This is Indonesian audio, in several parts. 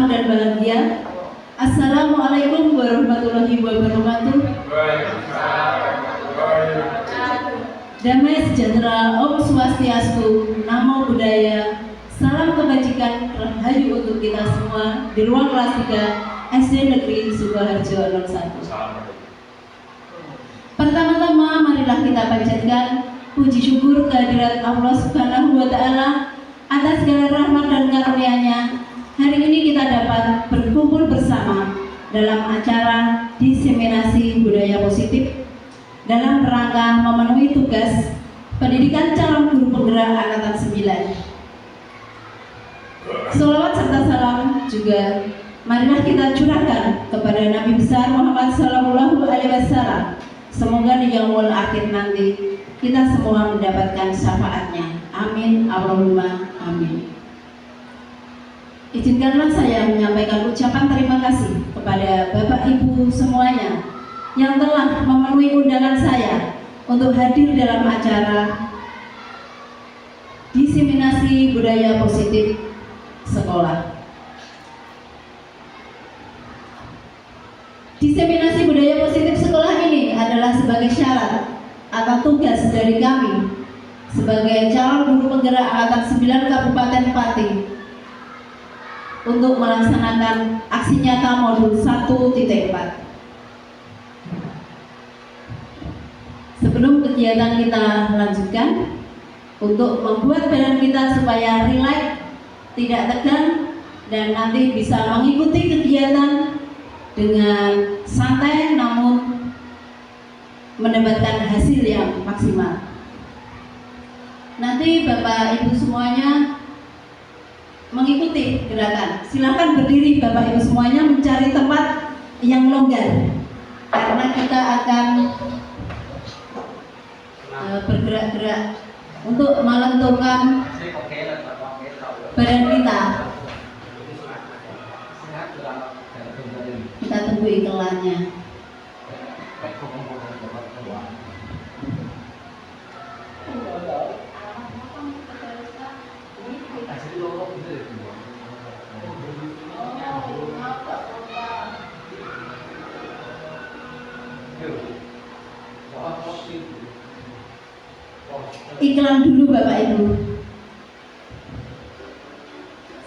dan bahagia. Assalamualaikum warahmatullahi wabarakatuh. Damai sejahtera, Om Swastiastu, Namo Buddhaya, salam kebajikan, rahayu untuk kita semua di ruang kelas 3 SD Negeri Sukoharjo 01. Pertama-tama marilah kita panjatkan puji syukur kehadirat Allah Subhanahu wa Ta'ala atas segala rahmat dan karunia-Nya. Hari ini kita dapat berkumpul bersama dalam acara diseminasi budaya positif dalam rangka memenuhi tugas pendidikan calon guru penggerak angkatan 9. Sholawat serta salam juga marilah kita curahkan kepada Nabi besar Muhammad Sallallahu Alaihi Wasallam. Semoga di yaumul akhir nanti kita semua mendapatkan syafaatnya. Amin Allahumma amin. Izinkanlah saya menyampaikan ucapan terima kasih kepada Bapak Ibu semuanya yang telah memenuhi undangan saya untuk hadir dalam acara diseminasi budaya positif sekolah. Diseminasi budaya positif sekolah ini adalah sebagai syarat atau tugas dari kami sebagai calon guru penggerak angkatan 9 Kabupaten Pati untuk melaksanakan aksi nyata modul 1.4. Sebelum kegiatan kita lanjutkan, untuk membuat badan kita supaya rileks, tidak tegang, dan nanti bisa mengikuti kegiatan dengan santai namun mendapatkan hasil yang maksimal. Nanti Bapak Ibu semuanya mengikuti gerakan. Silakan berdiri Bapak Ibu semuanya, mencari tempat yang longgar karena kita akan bergerak-gerak untuk melenturkan badan kita. Kita tunggu iklannya. Iklan dulu Bapak Ibu.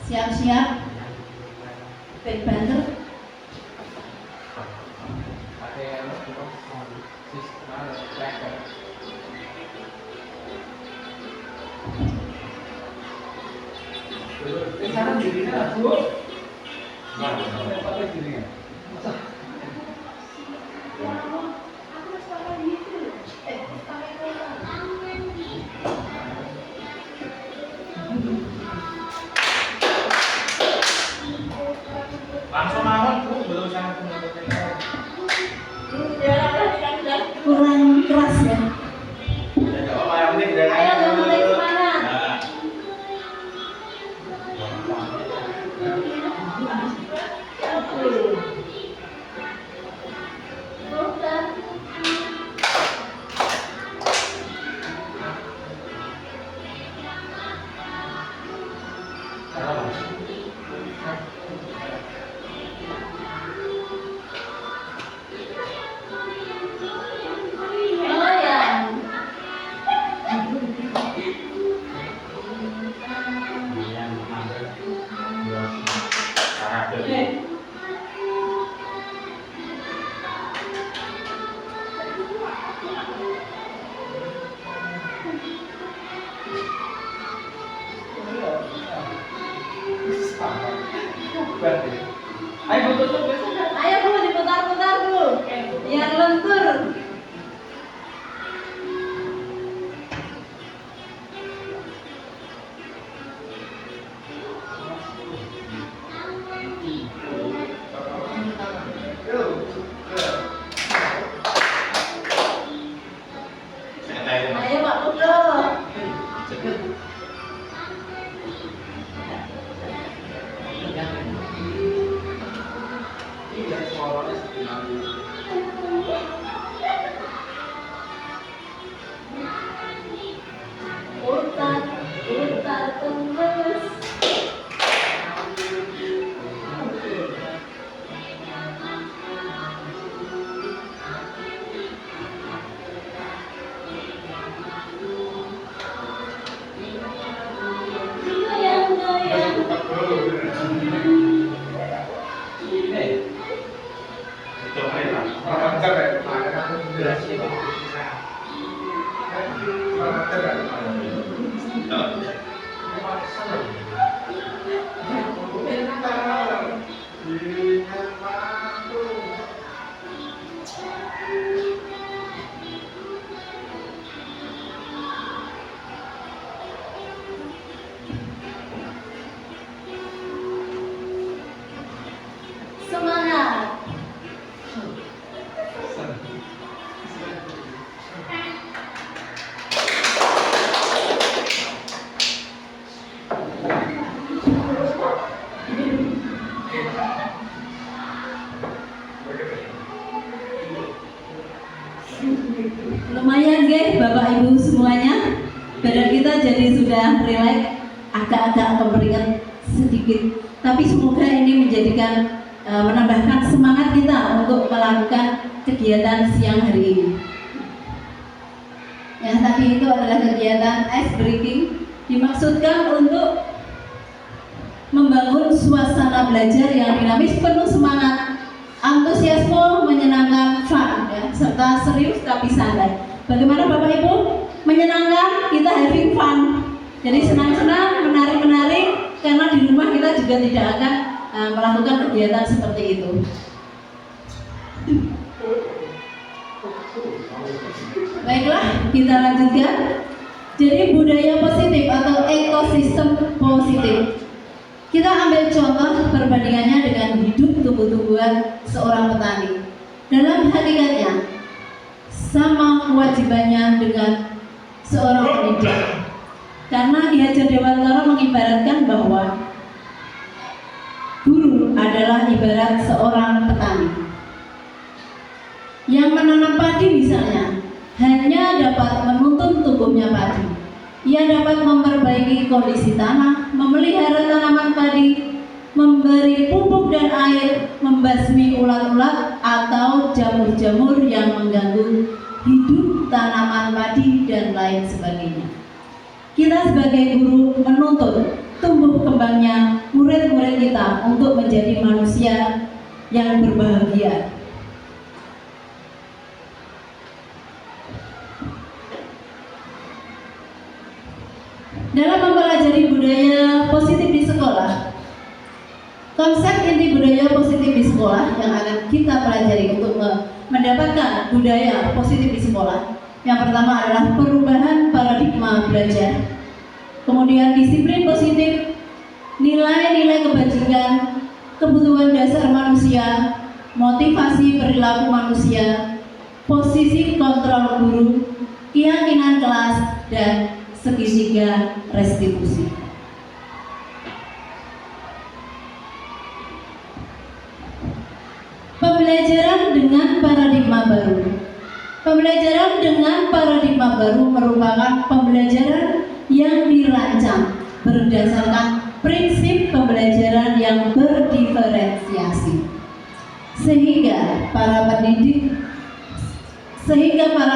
Siap-siap. Baik banter. Sekarang dirinya Bu. Pakai dirinya. Langsung mawon Bu, belum sangat Kurang keras ya. Ayo mulai kemana? Ayo Bu, diputar-putar Bu. Yang lentur. Ayo Pak Putra. Semangat. Lumayan guys, Bapak Ibu semuanya, badan kita jadi sudah rileks, agak-agak kemeringat sedikit. Tapi semoga ini menjadikan menambahkan semangat kita untuk melakukan kegiatan siang hari ini. Ya, tadi itu adalah kegiatan ice breaking, dimaksudkan untuk membangun suasana belajar yang dinamis, penuh semangat, antusiasme, menyenangkan, fun, ya, serta serius tapi santai. Bagaimana Bapak Ibu? Menyenangkan, kita having fun. Jadi senang-senang, menarik-menarik, karena di rumah kita juga tidak akan melakukan kegiatan seperti itu. Baiklah, kita lanjutkan. Jadi budaya positif atau ekosistem positif. Kita ambil contoh perbandingannya dengan hidup tumbuh-tumbuhan seorang petani. Dalam hakikatnya, sama kewajibannya dengan seorang pendidik. Karena Ki Hajar Dewantara mengibaratkan bahwa guru adalah ibarat seorang petani yang menanam padi misalnya, hanya dapat menuntun tumbuhnya padi. Ia dapat memperbaiki kondisi tanah, memelihara tanaman padi, memberi pupuk dan air, membasmi ulat-ulat atau jamur-jamur yang mengganggu hidup tanaman padi dan lain sebagainya. Kita sebagai guru menuntut tumbuh kembangnya murid-murid kita untuk menjadi manusia yang berbahagia. Dalam mempelajari budaya positif di sekolah, konsep inti budaya positif di sekolah yang akan kita pelajari untuk mendapatkan budaya positif di sekolah, yang pertama adalah perubahan paradigma belajar, kemudian disiplin positif, nilai-nilai kebajikan, kebutuhan dasar manusia, motivasi perilaku manusia, posisi kontrol guru, keyakinan kelas, dan segitiga restitusi. Pembelajaran dengan paradigma baru. Pembelajaran dengan paradigma baru merupakan pembelajaran yang dirancang berdasarkan prinsip pembelajaran yang berdiferensiasi, sehingga para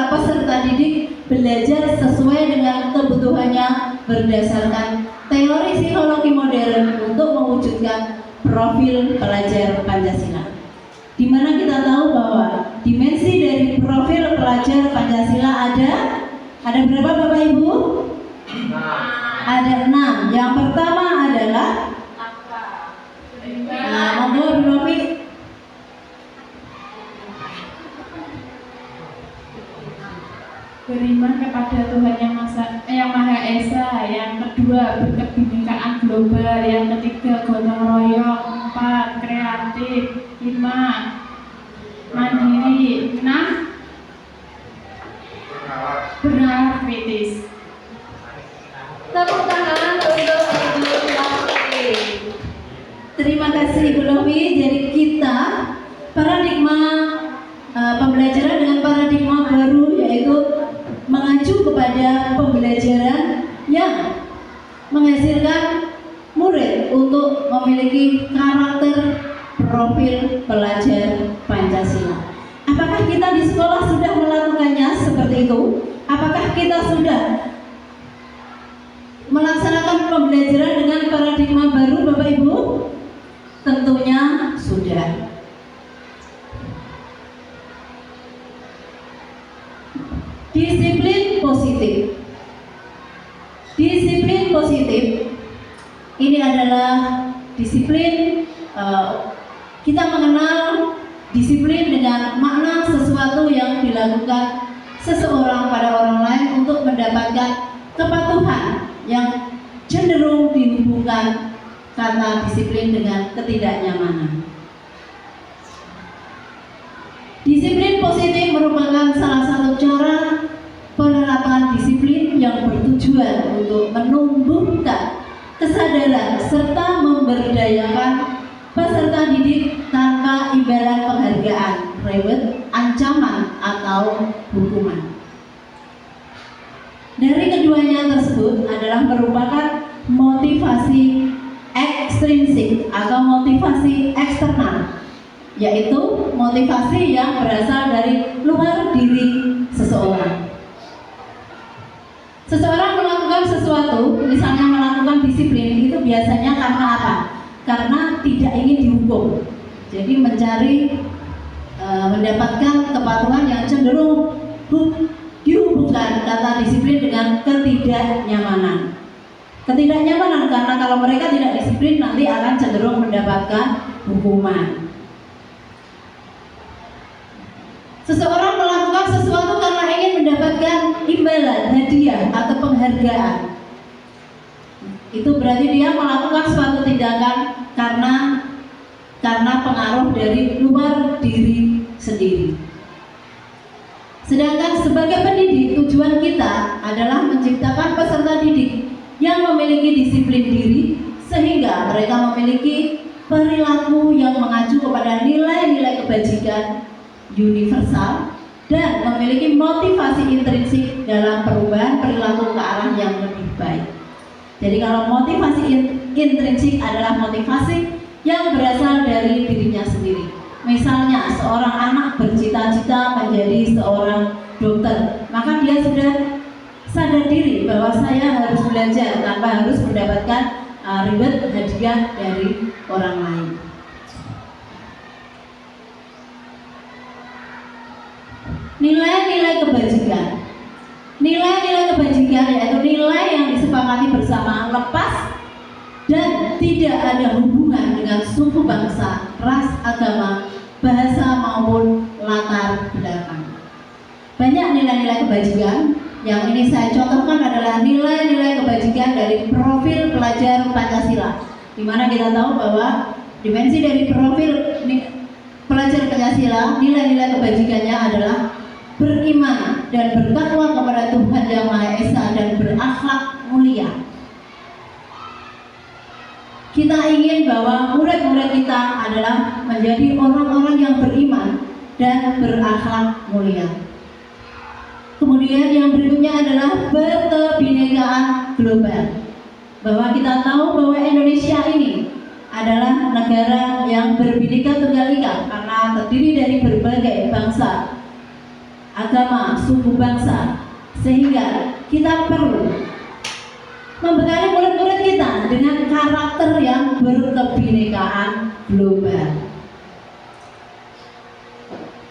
peserta didik belajar sesuai dengan kebutuhannya berdasarkan teori psikologi modern untuk mewujudkan profil pelajar Pancasila. Di mana kita tahu bahwa dimensi dari profil pelajar Pancasila ada berapa Bapak Ibu? Ada 6. Yang pertama adalah monggo Bu Novi. Beriman kepada Tuhan yang Maha Esa. Yang kedua, berkebinekaan global. Yang ketiga, gotong royong. 4, kreatif. 5, mandiri. 6, bernalar kritis. Tepuk tangan untuk Ibu Novi. Terima kasih Ibu Novi. Jadi kita paradigma pembelajaran dengan paradigma baru, yaitu mengacu kepada pembelajaran yang menghasilkan murid untuk memiliki karakter profil pelajar Pancasila. Apakah kita di sekolah sudah melakukannya seperti itu? Apakah kita sudah melaksanakan pembelajaran dengan paradigma baru Bapak Ibu? Tentunya sudah. kita mengenal disiplin dengan makna sesuatu yang dilakukan seseorang pada orang lain untuk mendapatkan kepatuhan yang cenderung dihubungkan kata disiplin dengan ketidaknyamanan. Disiplin positif merupakan salah satu cara penerapan disiplin yang bertujuan untuk menumbuhkan kesadaran serta memberdayakan peserta didik tanpa imbalan penghargaan, reward, ancaman, atau hukuman. Dari keduanya tersebut adalah merupakan motivasi ekstrinsik atau motivasi eksternal, yaitu motivasi yang berasal dari luar diri seseorang. Seseorang melakukan sesuatu, misalnya melakukan disiplin, itu biasanya karena apa? Karena tidak ingin dihukum. Jadi mencari mendapatkan kepatuhan yang cenderung dihubungkan kata disiplin dengan ketidaknyamanan. Ketidaknyamanan karena kalau mereka tidak disiplin nanti akan cenderung mendapatkan hukuman. Seseorang melakukan sesuatu karena ingin mendapatkan imbalan, hadiah, atau penghargaan. Itu berarti dia melakukan suatu tindakan karena pengaruh dari luar diri sendiri. Sedangkan sebagai pendidik, tujuan kita adalah menciptakan peserta didik yang memiliki disiplin diri sehingga mereka memiliki perilaku yang mengacu kepada nilai-nilai kebajikan universal dan memiliki motivasi intrinsik dalam perubahan perilaku ke arah yang lebih baik. Jadi kalau motivasi intrinsik adalah motivasi yang berasal dari dirinya sendiri. Misalnya seorang anak bercita-cita menjadi seorang dokter, maka dia sudah sadar diri bahwa saya harus belajar tanpa harus mendapatkan reward, hadiah dari orang lain. Nilai-nilai kebajikan. Nilai-nilai kebajikan yaitu nilai yang disepakati bersama, lepas dan tidak ada hubungan dengan suku bangsa, ras, agama, bahasa maupun latar belakang. Banyak nilai-nilai kebajikan. Yang ini saya contohkan adalah nilai-nilai kebajikan dari profil pelajar Pancasila, di mana kita tahu bahwa dimensi dari profil pelajar Pancasila, nilai-nilai kebajikannya adalah beriman dan bertakwa kepada Tuhan Yang Maha Esa dan berakhlak mulia. Kita ingin bahwa murid-murid kita adalah menjadi orang-orang yang beriman dan berakhlak mulia. Kemudian yang berikutnya adalah berkebinekaan global. Bahwa kita tahu bahwa Indonesia ini adalah negara yang berbineka tunggal ika karena terdiri dari berbagai bangsa, agama, suku bangsa, sehingga kita perlu membekali murid-murid kita dengan karakter yang berkebinekaan global.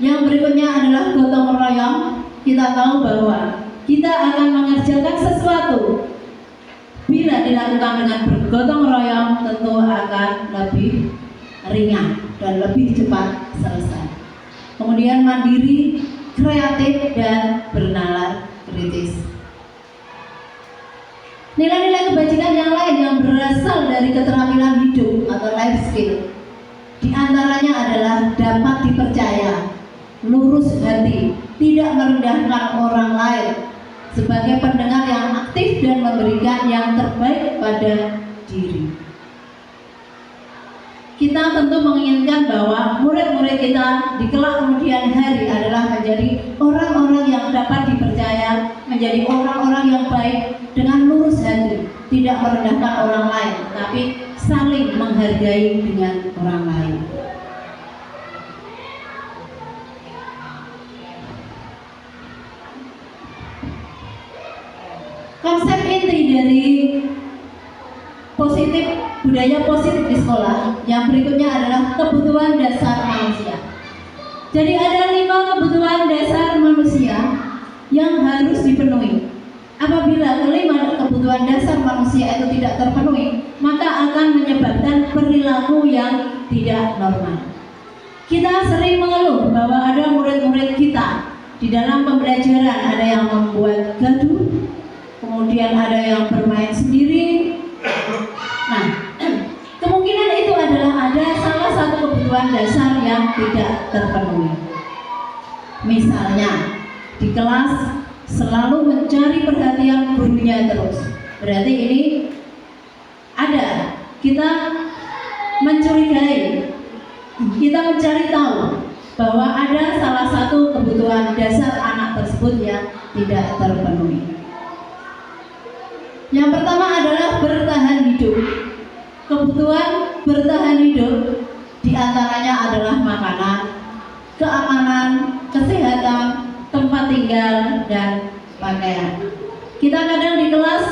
Yang berikutnya adalah gotong royong. Kita tahu bahwa kita akan mengerjakan sesuatu bila dilakukan dengan bergotong royong, tentu akan lebih ringan dan lebih cepat selesai. Kemudian mandiri, kreatif, dan bernalar kritis. Nilai-nilai kebajikan yang lain yang berasal dari keterampilan hidup atau life skill, di antaranya adalah dapat dipercaya, lurus hati, tidak merendahkan orang lain, sebagai pendengar yang aktif dan memberikan yang terbaik pada diri. Kita tentu menginginkan bahwa murid-murid kita di kelak kemudian hari adalah menjadi orang-orang yang dapat dipercaya, menjadi orang-orang yang baik dengan lurus hati, tidak merendahkan orang lain, tapi saling menghargai dengan orang lain. Konsep inti dari budaya positif di sekolah yang berikutnya adalah kebutuhan dasar manusia. Jadi ada 5 kebutuhan dasar manusia yang harus dipenuhi. Apabila kelima kebutuhan dasar manusia itu tidak terpenuhi, maka akan menyebabkan perilaku yang tidak normal. Kita sering mengeluh bahwa ada murid-murid kita di dalam pembelajaran ada yang membuat gaduh, kemudian ada yang bermain sendiri. Nah, kemungkinan itu adalah ada salah satu kebutuhan dasar yang tidak terpenuhi. Misalnya, di kelas selalu mencari perhatian gurunya terus. Berarti ini ada, kita mencurigai, kita mencari tahu bahwa ada salah satu kebutuhan dasar anak tersebut yang tidak terpenuhi. Yang pertama adalah bertahan hidup. Kebutuhan bertahan hidup diantaranya adalah makanan, keamanan, kesehatan, tempat tinggal, dan pakaian. Kita kadang di kelas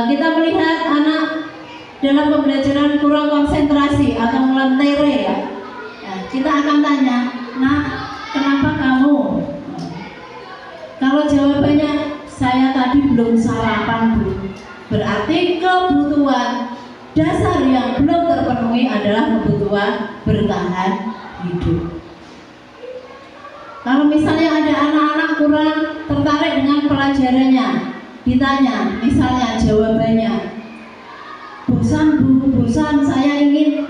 kita melihat anak dalam pembelajaran kurang konsentrasi atau melentere ya. Kita akan tanya, "Nak, kenapa kamu?" Kalau jawabannya, "Saya tadi belum sarapan, Bu." Berarti kebutuhan dasar yang belum terpenuhi adalah kebutuhan bertahan hidup. Kalau misalnya ada anak-anak kurang tertarik dengan pelajarannya, ditanya, misalnya jawabannya, "Bosan, Bu, bosan, saya ingin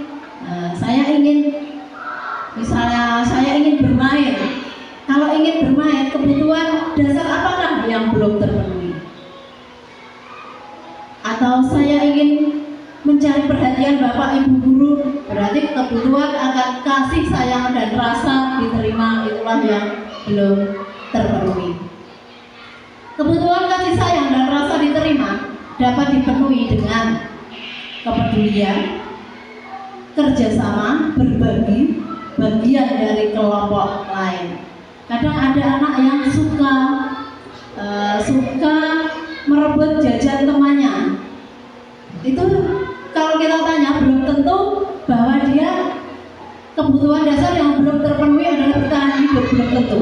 misalnya saya ingin bermain." Kalau ingin bermain, kebutuhan dasar apakah yang belum terpenuhi? Atau saya ingin mencari perhatian Bapak Ibu guru, berarti kebutuhan akan kasih sayang dan rasa diterima itulah yang belum terpenuhi. Kebutuhan kasih sayang dan rasa diterima dapat dipenuhi dengan kepedulian, kerjasama, berbagi, bagian dari kelompok lain. Kadang ada anak yang suka merebut jajan temannya. Itu kalau kita tanya belum tentu bahwa dia kebutuhan dasar yang belum terpenuhi adalah bertahan hidup, belum tentu.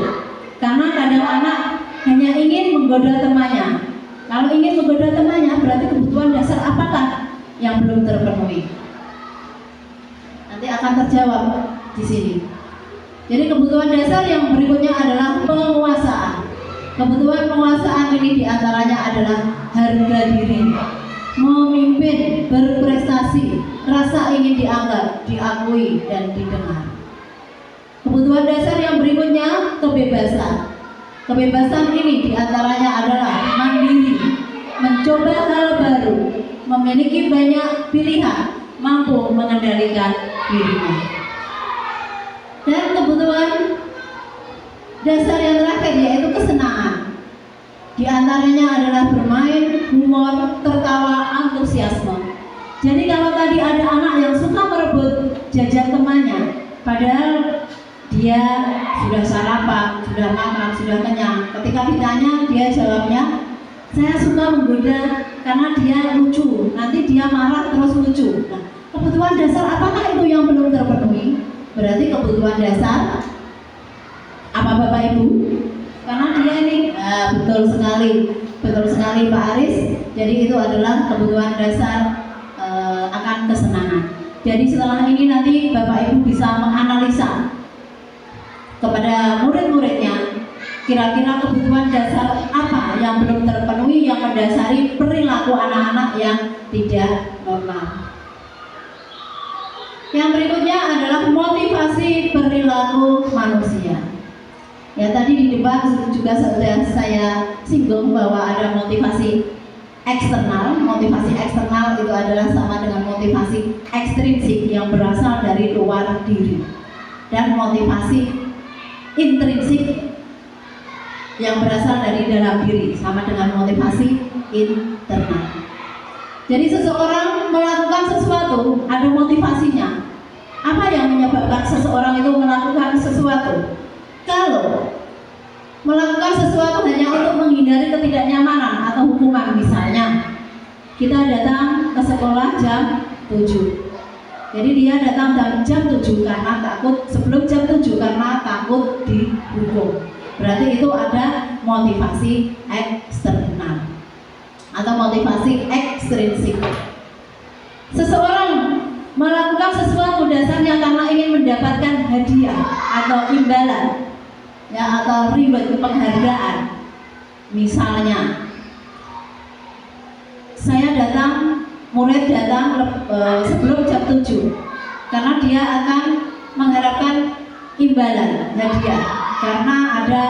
Karena kadang anak hanya ingin menggoda temannya. Kalau ingin menggoda temannya berarti kebutuhan dasar apakah yang belum terpenuhi? Nanti akan terjawab di sini. Jadi kebutuhan dasar yang berikutnya adalah penguasaan. Kebutuhan penguasaan ini diantaranya adalah harga diri, memimpin, berprestasi, rasa ingin dianggap, diakui, dan didengar. Kebutuhan dasar yang berikutnya kebebasan. Kebebasan ini diantaranya adalah mandiri, mencoba hal baru, memiliki banyak pilihan, mampu mengendalikan dirinya. Dan kebutuhan dasar yang terakhir yaitu kesenangan. Di antaranya adalah bermain, humor, tertawa, antusiasme. Jadi kalau tadi ada anak yang suka merebut jajan temannya, padahal dia sudah sarapan, sudah makan, sudah kenyang. Ketika ditanya, dia jawabnya, "Saya suka menggoda karena dia lucu, nanti dia marah terus lucu." Nah, kebutuhan dasar apakah itu yang belum terpenuhi? Berarti kebutuhan dasar apa Bapak Ibu? Karena dia ini betul sekali Pak Aris. Jadi itu adalah kebutuhan dasar akan kesenangan. Jadi setelah ini nanti Bapak Ibu bisa menganalisa kepada murid-muridnya kira-kira kebutuhan dasar apa yang belum terpenuhi yang mendasari perilaku anak-anak yang tidak normal. Yang berikutnya adalah motivasi perilaku manusia. Ya, tadi di depan juga sudah saya singgung bahwa ada motivasi eksternal. Motivasi eksternal itu adalah sama dengan motivasi ekstrinsik yang berasal dari luar diri, dan motivasi intrinsik yang berasal dari dalam diri sama dengan motivasi internal. Jadi seseorang melakukan sesuatu ada motivasinya. Apa yang menyebabkan seseorang itu melakukan sesuatu? Kalau melakukan sesuatu hanya untuk menghindari ketidaknyamanan atau hukuman, misalnya kita datang ke sekolah jam 7. Jadi dia datang jam 7 karena takut, sebelum jam 7 karena takut dihukum. Berarti itu ada motivasi eksternal atau motivasi ekstrinsik. Seseorang melakukan sesuatu dasarnya reward penghargaan. Misalnya, murid datang sebelum jam 7 karena dia akan mengharapkan imbalan hadiah, karena ada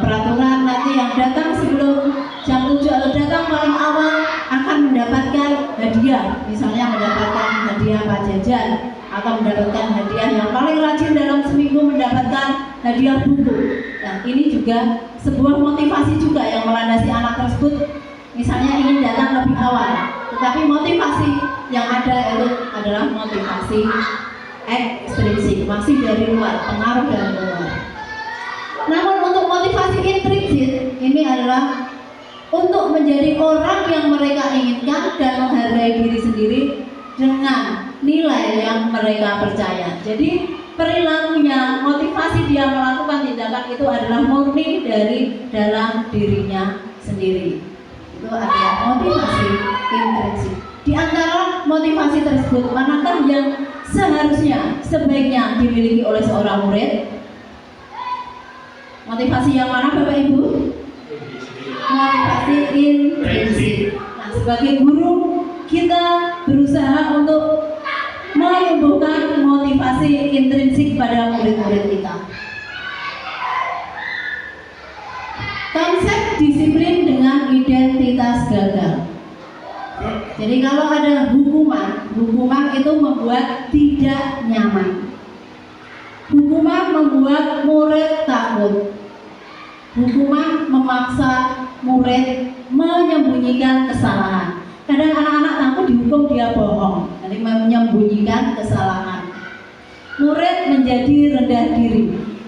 peraturan nanti yang datang sebelum jam 7 atau datang paling awal akan mendapatkan hadiah, misalnya mendapatkan hadiah Pak Jajan atau mendapatkan hadiah yang paling rajin dalam seminggu mendapatkan hadiah buku. Nah, ini juga sebuah motivasi juga yang melandasi anak tersebut, misalnya ingin datang lebih awal, tetapi motivasi yang ada itu adalah motivasi ekstrinsik, masih dari luar, pengaruh dari luar. Namun untuk motivasi intrinsik ini adalah untuk menjadi orang yang mereka inginkan dan menghargai diri sendiri dengan nilai yang mereka percaya. Jadi perilakunya, motivasi dia melakukan tindakan itu adalah murni dari dalam dirinya sendiri. Itu adalah motivasi intrinsik. Di antara motivasi tersebut, manakah yang seharusnya, sebaiknya dimiliki oleh seorang murid? Motivasi yang mana Bapak Ibu? Motivasi intrinsik. Nah, sebagai guru kita berusaha untuk menumbuhkan motivasi intrinsik pada murid-murid kita. Konsep disiplin dengan identitas gagal. Jadi kalau ada hukuman itu membuat tidak nyaman. Hukuman membuat murid takut. Hukuman memaksa murid menyembunyikan kesalahan. Kadang anak-anak takut dihukum dia bohong, jadi menyembunyikan kesalahan. Murid menjadi rendah diri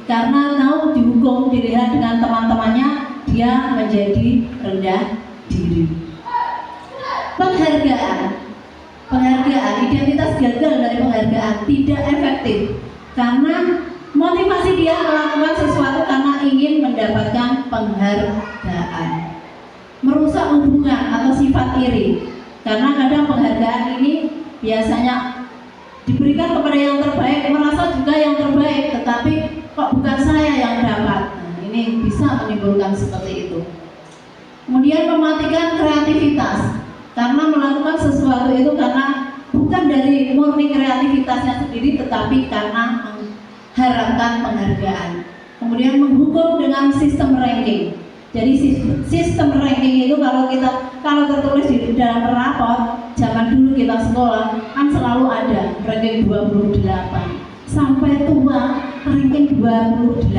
karena tahu dihukum, dilihat dengan teman-temannya, dia menjadi rendah diri. Penghargaan, identitas gagal dari penghargaan tidak efektif karena motivasi dia melakukan sesuatu karena ingin mendapatkan penghargaan. Merusak hubungan atau sifat iri, karena kadang penghargaan ini biasanya diberikan kepada yang terbaik, merasa juga yang terbaik, tetapi kok bukan saya yang dapat. Nah, ini bisa menimbulkan seperti itu. Kemudian mematikan kreativitas, karena melakukan sesuatu itu karena bukan dari murni kreativitasnya sendiri, tetapi karena mengharapkan penghargaan. Kemudian menghukum dengan sistem ranking. Jadi sistem ranking itu kalau tertulis di dalam rapor zaman dulu kita sekolah kan selalu ada ranking 28 sampai tua ranking 28.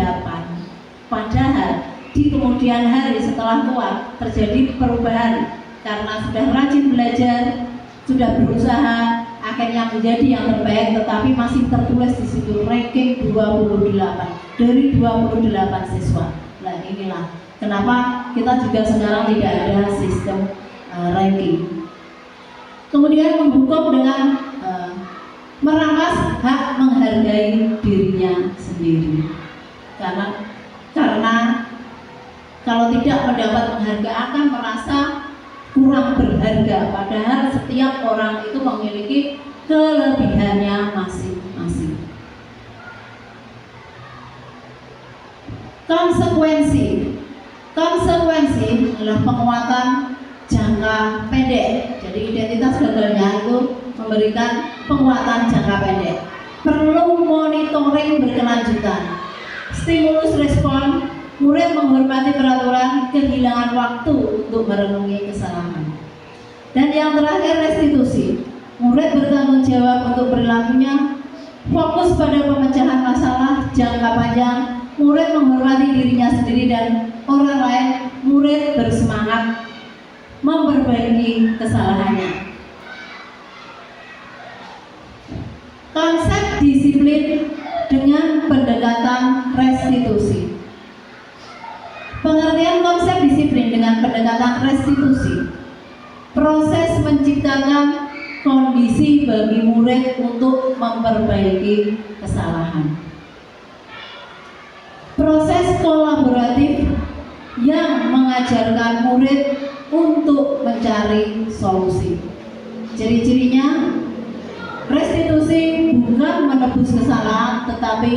Padahal di kemudian hari setelah tua terjadi perubahan karena sudah rajin belajar, sudah berusaha, akhirnya menjadi yang terbaik, tetapi masih tertulis di situ ranking 28 dari 28 siswa. Nah, inilah kenapa kita juga sekarang tidak ada sistem ranking. Kemudian menghukum dengan merampas hak menghargai dirinya sendiri. Karena kalau tidak mendapat penghargaan akan merasa kurang berharga, padahal setiap orang itu memiliki kelebihannya masing-masing. Konsekuensi adalah penguatan jangka pendek. Jadi identitas gagalnya itu memberikan penguatan jangka pendek. Perlu monitoring berkelanjutan. Stimulus respon, murid menghormati peraturan, kehilangan waktu untuk merenungi kesalahan. Dan yang terakhir, restitusi. Murid bertanggung jawab untuk perilakunya, fokus pada pemecahan masalah jangka panjang. Murid menghormati dirinya sendiri dan orang lain. Murid bersemangat memperbaiki kesalahannya. Konsep disiplin dengan pendekatan restitusi. Pengertian konsep disiplin dengan pendekatan restitusi, proses menciptakan kondisi bagi murid untuk memperbaiki kesalahan. Proses kolaboratif yang mengajarkan murid untuk mencari solusi. Ciri-cirinya, restitusi bukan menebus kesalahan, tetapi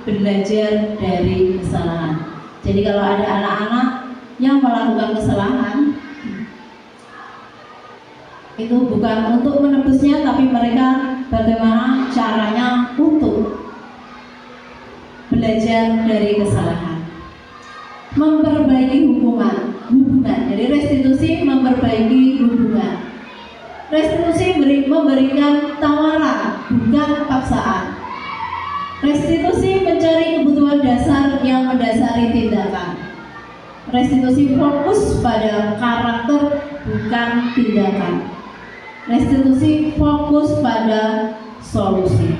belajar dari kesalahan. Jadi kalau ada anak-anak yang melakukan kesalahan, itu bukan untuk menebusnya, tapi mereka bagaimana caranya untuk belajar dari kesalahan. Memperbaiki hubungan. Jadi restitusi memperbaiki hubungan. Restitusi memberikan tawaran, bukan paksaan. Restitusi mencari kebutuhan dasar yang mendasari tindakan. Restitusi fokus pada karakter, bukan tindakan. Restitusi fokus pada solusi.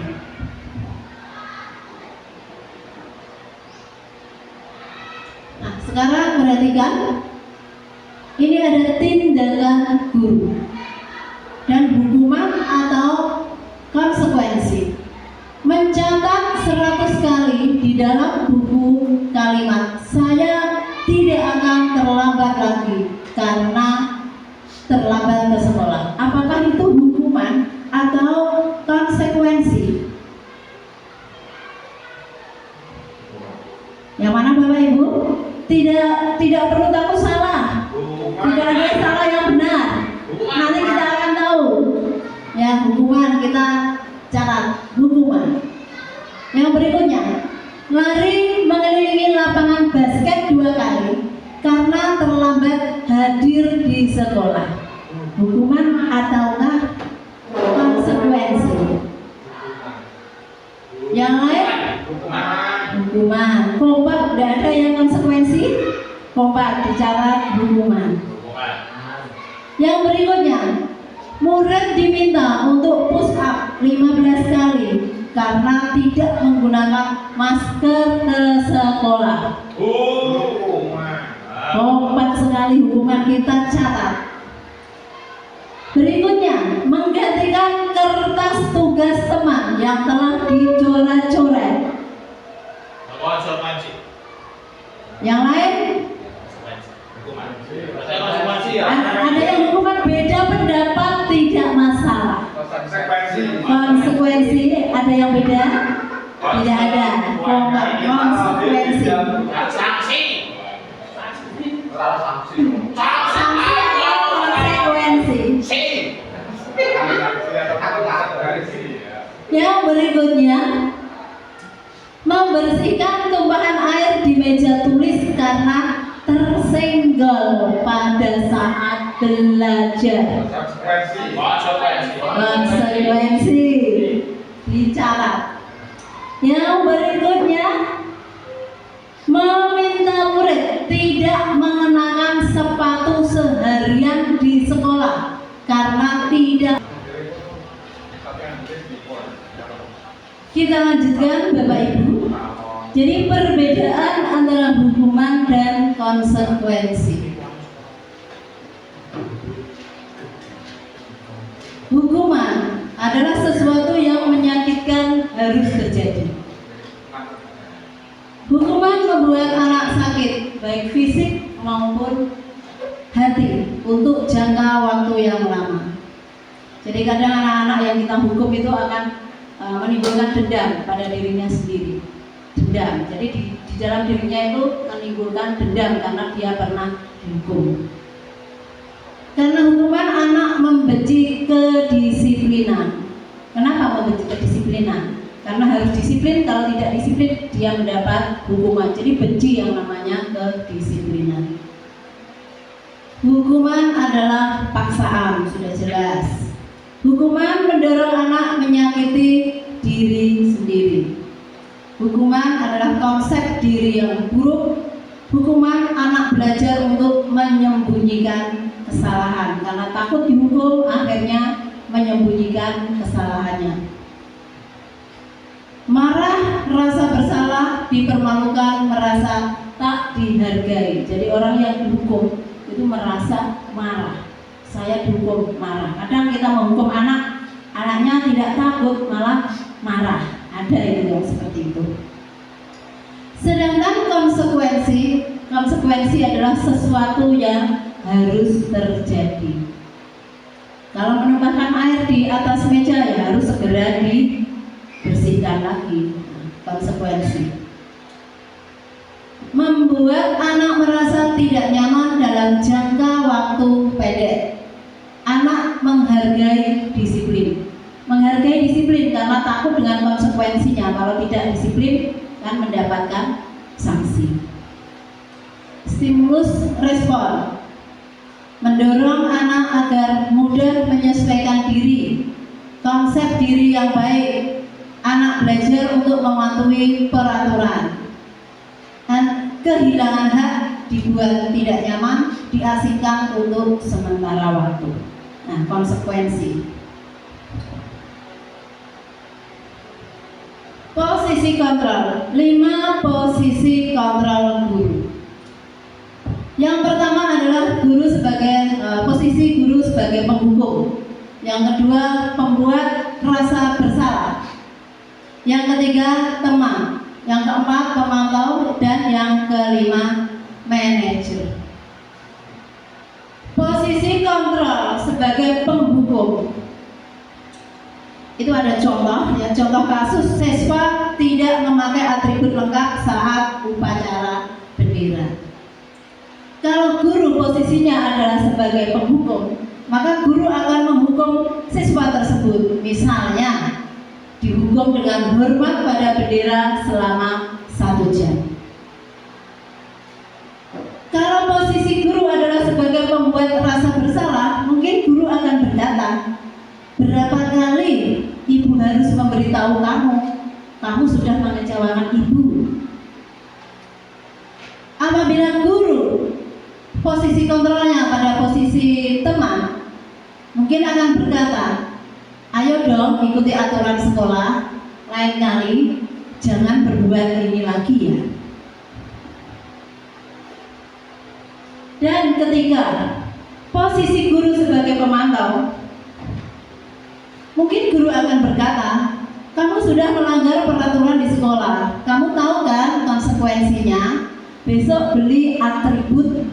Nah, sekarang perhatikan, ini ada tindakan guru dan hukuman atau konsekuensi. Mencatat 100 kali di dalam buku kalimat "Saya tidak akan terlambat lagi karena terlambat ke sekolah." Apakah itu hukuman atau konsekuensi? Yang mana Bapak Ibu? Tidak perlu takut salah. Tidak ada salah yang benar. Nanti kita akan tahu. Ya, hukuman kita catat, hukuman. Yang berikutnya, lari mengelilingi lapangan basket 2 kali karena terlambat hadir di sekolah. Hukuman ataukah konsekuensi? Yang lain? Hukuman. Kompak, tidak ada yang konsekuensi. Kompak dicatat hukuman. Yang berikutnya, murid diminta untuk push up 15 kali karena tidak menggunakan masker ke sekolah. Kompak sekali, hukuman kita catat. Berikutnya, menggantikan kertas tugas teman yang telah dicoret-coret. Yang lain? Ada yang hukuman, beda pendapat, tidak masalah. Konsekuensi ada yang beda? Tidak ada. Konsekuensi. Sanksi atau konsekuensi? Yang berikutnya, membersihkan tumpahan air di meja tulis karena tersenggol pada saat belajar. Konsekuensi dicatat. Yang berikutnya, meminta murid tidak mengenakan sepatu seharian di sekolah karena tidak. Kita lanjutkan Bapak Ibu. Jadi perbedaan antara hukuman dan konsekuensi. Hukuman adalah sesuatu yang menyakitkan harus terjadi. Hukuman membuat anak sakit, baik fisik maupun hati, untuk jangka waktu yang lama. Jadi kadang anak-anak yang kita hukum itu akan menimbulkan dendam pada dirinya sendiri. Dendam. Jadi di dalam dirinya itu menimbulkan dendam karena dia pernah dihukum. Karena hukuman, anak membenci kedisiplinan. Kenapa membenci kedisiplinan? Karena harus disiplin, kalau tidak disiplin dia mendapat hukuman. Jadi benci yang namanya kedisiplinan. Hukuman adalah paksaan, sudah jelas. Hukuman mendorong anak menyakiti diri sendiri. Hukuman adalah konsep diri yang buruk. Hukuman anak belajar untuk menyembunyikan kesalahan karena takut dihukum, akhirnya menyembunyikan kesalahannya. Marah, rasa bersalah, dipermalukan, merasa tak dihargai. Jadi orang yang dihukum itu merasa marah. Saya dihukum, marah. Kadang kita menghukum anak, anaknya tidak takut, malah marah. Ada itu yang seperti itu. Sedangkan konsekuensi adalah sesuatu yang harus terjadi. Kalau menumpahkan air di atas meja, ya harus segera dibersihkan lagi. Konsekuensi. membuat anak merasa tidak nyaman dalam jangka waktu pendek. Anak menghargai disiplin. Menghargai disiplin karena takut dengan konsekuensinya. Kalau tidak disiplin kan mendapatkan sanksi. Stimulus respon. Mendorong anak agar mudah menyesuaikan diri. Konsep diri yang baik. Anak belajar untuk mematuhi peraturan. Dan kehilangan hak dibuat tidak nyaman, diasingkan untuk sementara waktu. Nah, konsekuensi. Posisi kontrol. 5 posisi kontrol guru. Yang pertama adalah guru sebagai posisi guru sebagai penghukum. Yang kedua, pembuat rasa bersalah. Yang ketiga, teman. Yang keempat, pemantau. Dan yang kelima, manajer. Posisi kontrol sebagai penghukum. Itu ada contoh, ya, contoh kasus siswa tidak memakai atribut lengkap saat upacara bendera. Kalau guru posisinya adalah sebagai penghukum, maka guru akan menghukum siswa tersebut. Misalnya, dihukum dengan hormat pada bendera selama 1 jam. Kalau posisi guru adalah sebagai pembuat rasa bersalah, mungkin guru akan berkata, berapa kali ibu harus memberitahu kamu sudah mengecewakan ibu. Apabila guru posisi kontrolnya pada posisi teman, mungkin akan berkata, ayo dong ikuti aturan sekolah, lain kali jangan berbuat ini lagi ya. Dan ketiga, posisi guru sebagai pemantau, mungkin guru akan berkata, kamu sudah melanggar peraturan di sekolah, kamu tahu kan konsekuensinya, besok beli atribut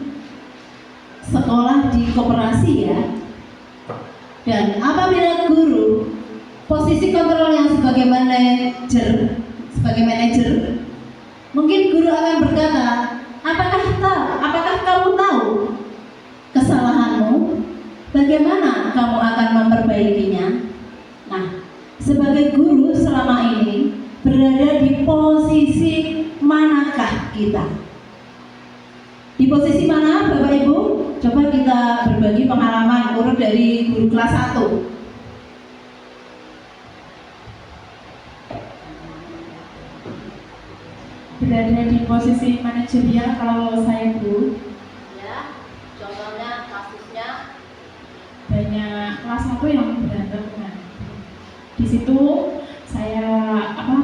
sekolah di koperasi ya. Dan apabila guru posisi kontrol yang sebagai manajer, mungkin guru akan berkata, apakah kamu tahu kesalahanmu? Bagaimana kamu akan memperbaikinya? Nah, sebagai guru selama ini berada di posisi manakah kita? Di posisi mana Bapak Ibu? Coba kita berbagi pengalaman urut dari guru kelas 1. Berada di posisi manajerial kalau saya Bu. Ya, contohnya kasusnya Banyak kelas 1 yang berantem kan. Di situ saya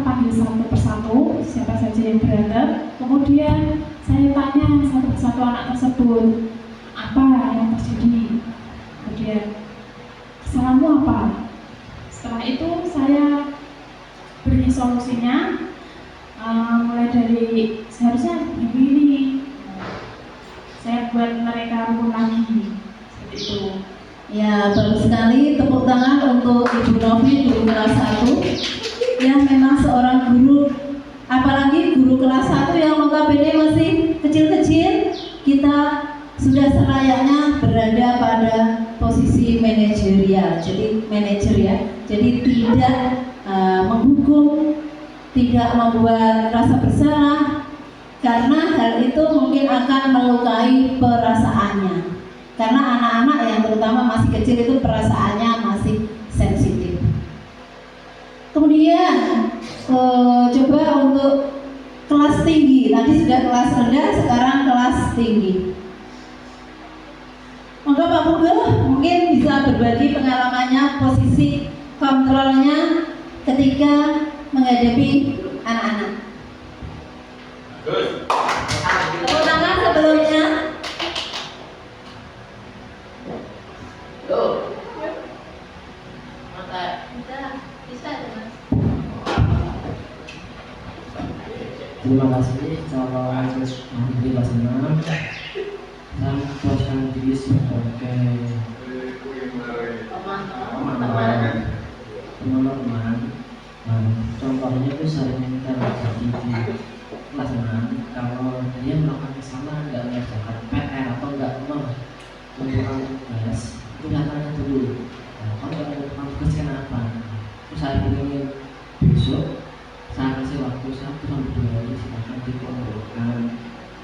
panggil satu persatu siapa saja yang berantem. Kemudian saya tanya satu persatu anak tersebut, apa yang terjadi? Kemudian kesalahanmu apa? Setelah itu saya beri solusinya. Mulai dari seharusnya begini, saya buat mereka rukun lagi seperti itu. ya, bagus sekali. Tepuk tangan untuk Ibu Novi, guru kelas 1 yang memang seorang guru, apalagi guru kelas 1 yang notabene masih kecil-kecil. Kita sudah selayaknya berada pada posisi manajerial, jadi manajer ya, jadi tidak menghukum, tidak membuat rasa bersalah, karena hal itu mungkin akan melukai perasaannya. Karena anak-anak yang terutama masih kecil itu perasaannya masih sensitif. Kemudian coba untuk kelas tinggi, tadi sudah kelas rendah, sekarang kelas tinggi. Maka Pak Pugel mungkin bisa berbagi pengalamannya, posisi kontrolnya ketika menghadapi anak-anak. Tepuk tangan sebelumnya. Terima kasih calon menteri kelas 6 dan posisikan diri sebagai teman-teman Nah, contohnya itu sering terjadi di kelas 6 kalau dia melakukan kesalahan, nggak mengerjakan PR atau nggak mengumpulkan tugas, itu tanya dulu. Nah, kalau nggak mengumpulkan tugas kenapa? Terus saya ingin besok saya kasih waktu 1 sampai 2 hari silahkan dikumpulkan.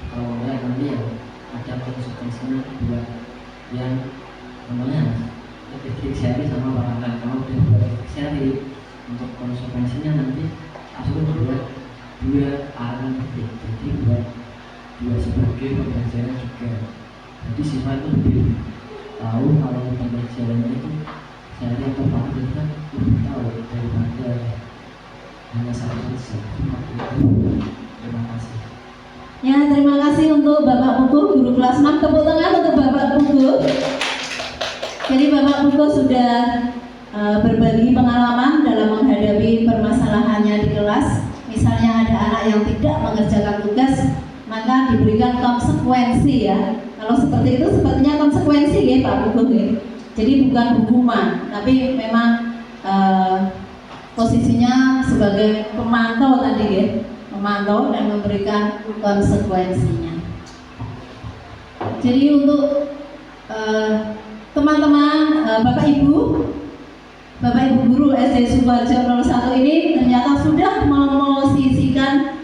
Kalau enggak nanti ya ada konsekuensinya buat yang namanya titik seri sama barangkali kalau udah buat titik seri untuk konsekuensinya nanti langsung buat 2 arah titik, jadi buat 2 sebagai pembelajaran juga. Jadi siswa itu lebih tahu kalau pembelajarannya itu seri atau barang itu kan lebih tahu daripada hanya satu sisi. Terima kasih. Ya, terima kasih untuk Bapak Pugu, guru kelas 6. Tepuk tangan untuk Bapak Pugu. Jadi Bapak Pugu sudah berbagi pengalaman dalam menghadapi permasalahannya di kelas. Misalnya ada anak yang tidak mengerjakan tugas, maka diberikan konsekuensi ya. Kalau seperti itu sepertinya konsekuensi ya Pak Pugu ya. Jadi bukan hukuman, tapi memang posisinya sebagai pemantau tadi ya, memantau dan memberikan konsekuensinya. Jadi untuk teman-teman, Bapak Ibu guru SD Sukoharjo 01 ini ternyata sudah memosisikan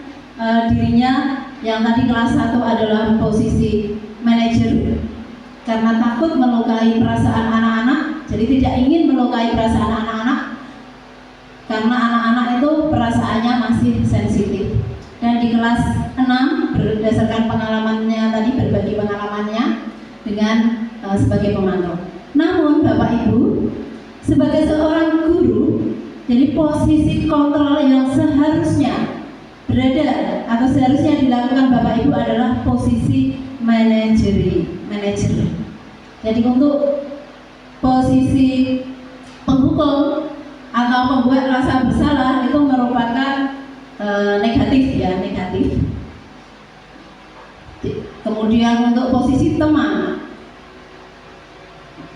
dirinya yang tadi kelas 1 adalah posisi manajer karena takut melukai perasaan anak-anak, jadi tidak ingin melukai perasaan anak-anak karena anak-anak itu perasaannya masih sensitif. Dan di kelas 6 berdasarkan pengalamannya tadi, berbagi pengalamannya dengan sebagai pemantau. Namun Bapak Ibu sebagai seorang guru, jadi posisi kontrol yang seharusnya berada atau seharusnya dilakukan Bapak Ibu adalah posisi manajer. Jadi untuk posisi penghukum atau membuat rasa bersalah itu merupakan negatif. Kemudian untuk posisi teman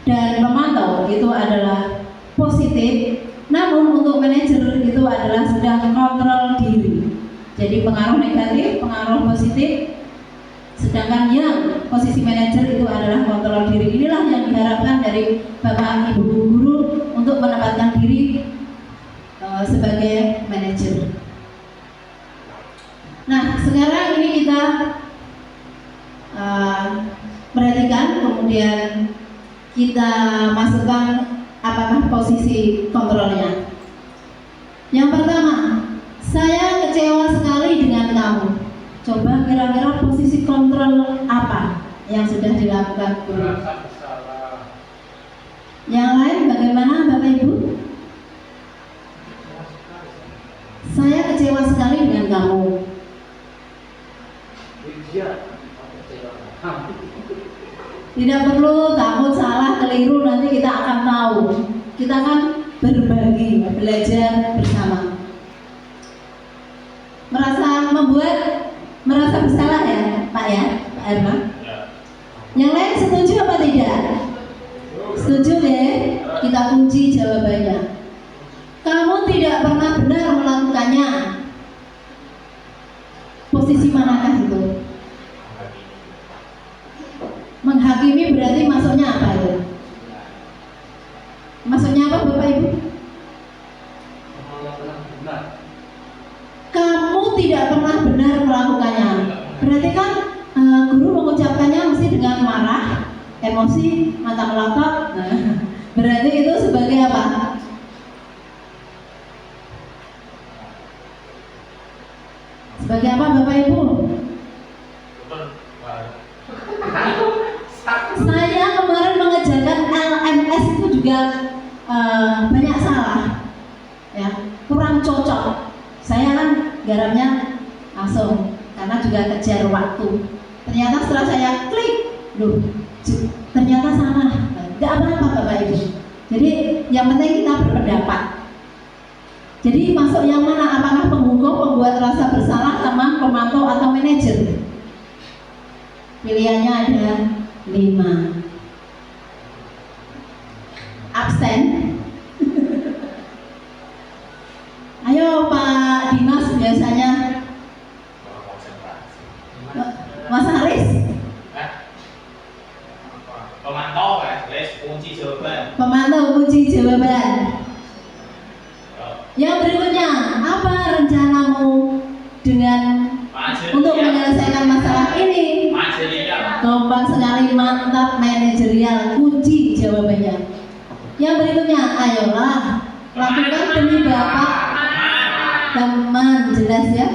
dan pemantau itu adalah positif. Namun untuk manajer itu adalah sedang kontrol diri. Jadi pengaruh negatif, pengaruh positif. Sedangkan yang posisi manajer itu adalah kontrol diri. Inilah yang diharapkan dari Bapak Ibu guru untuk menempatkan diri sebagai manajer. Nah, sekarang ini kita perhatikan, kemudian kita masukkan apakah posisi kontrolnya. Yang pertama, saya kecewa sekali dengan kamu. Coba kira-kira posisi kontrol apa yang sudah dilakukan guru? Merasa bersalah. Yang lain bagaimana Bapak Ibu? Saya kecewa sekali dengan kamu. Tidak perlu takut salah keliru, nanti kita akan tahu. Kita akan berbagi, belajar bersama. Merasa bersalah ya Pak Erma? Yang lain setuju apa tidak? Setuju ya? Kita kunci jawabannya. Kamu tidak pernah benar melakukannya. Posisi manakah itu? Menghakimi berarti maksudnya apa itu? Maksudnya apa Bapak Ibu? Kamu tidak pernah benar melakukannya. Berarti kan guru mengucapkannya mesti dengan marah, emosi, mata melotot. Berarti itu sebagai apa? Sebagai apa Bapak Ibu? Saya kemarin mengerjakan LMS itu juga banyak salah, ya, kurang cocok. Saya kan garamnya langsung karena juga kejar waktu. Ternyata setelah saya klik, ternyata salah. Tidak apa-apa Bapak Ibu. Jadi yang penting kita berpendapat. Jadi masuk yang mana? Apakah penghukum, pembuat rasa bersalah, teman, pemantau, atau manajer? Pilihannya ada 5. Absen. Ayo ini. Kompak sekali, mantap, manajerial, kunci jawabannya. Yang berikutnya, ayolah lakukan demi Bapak teman, jelas ya.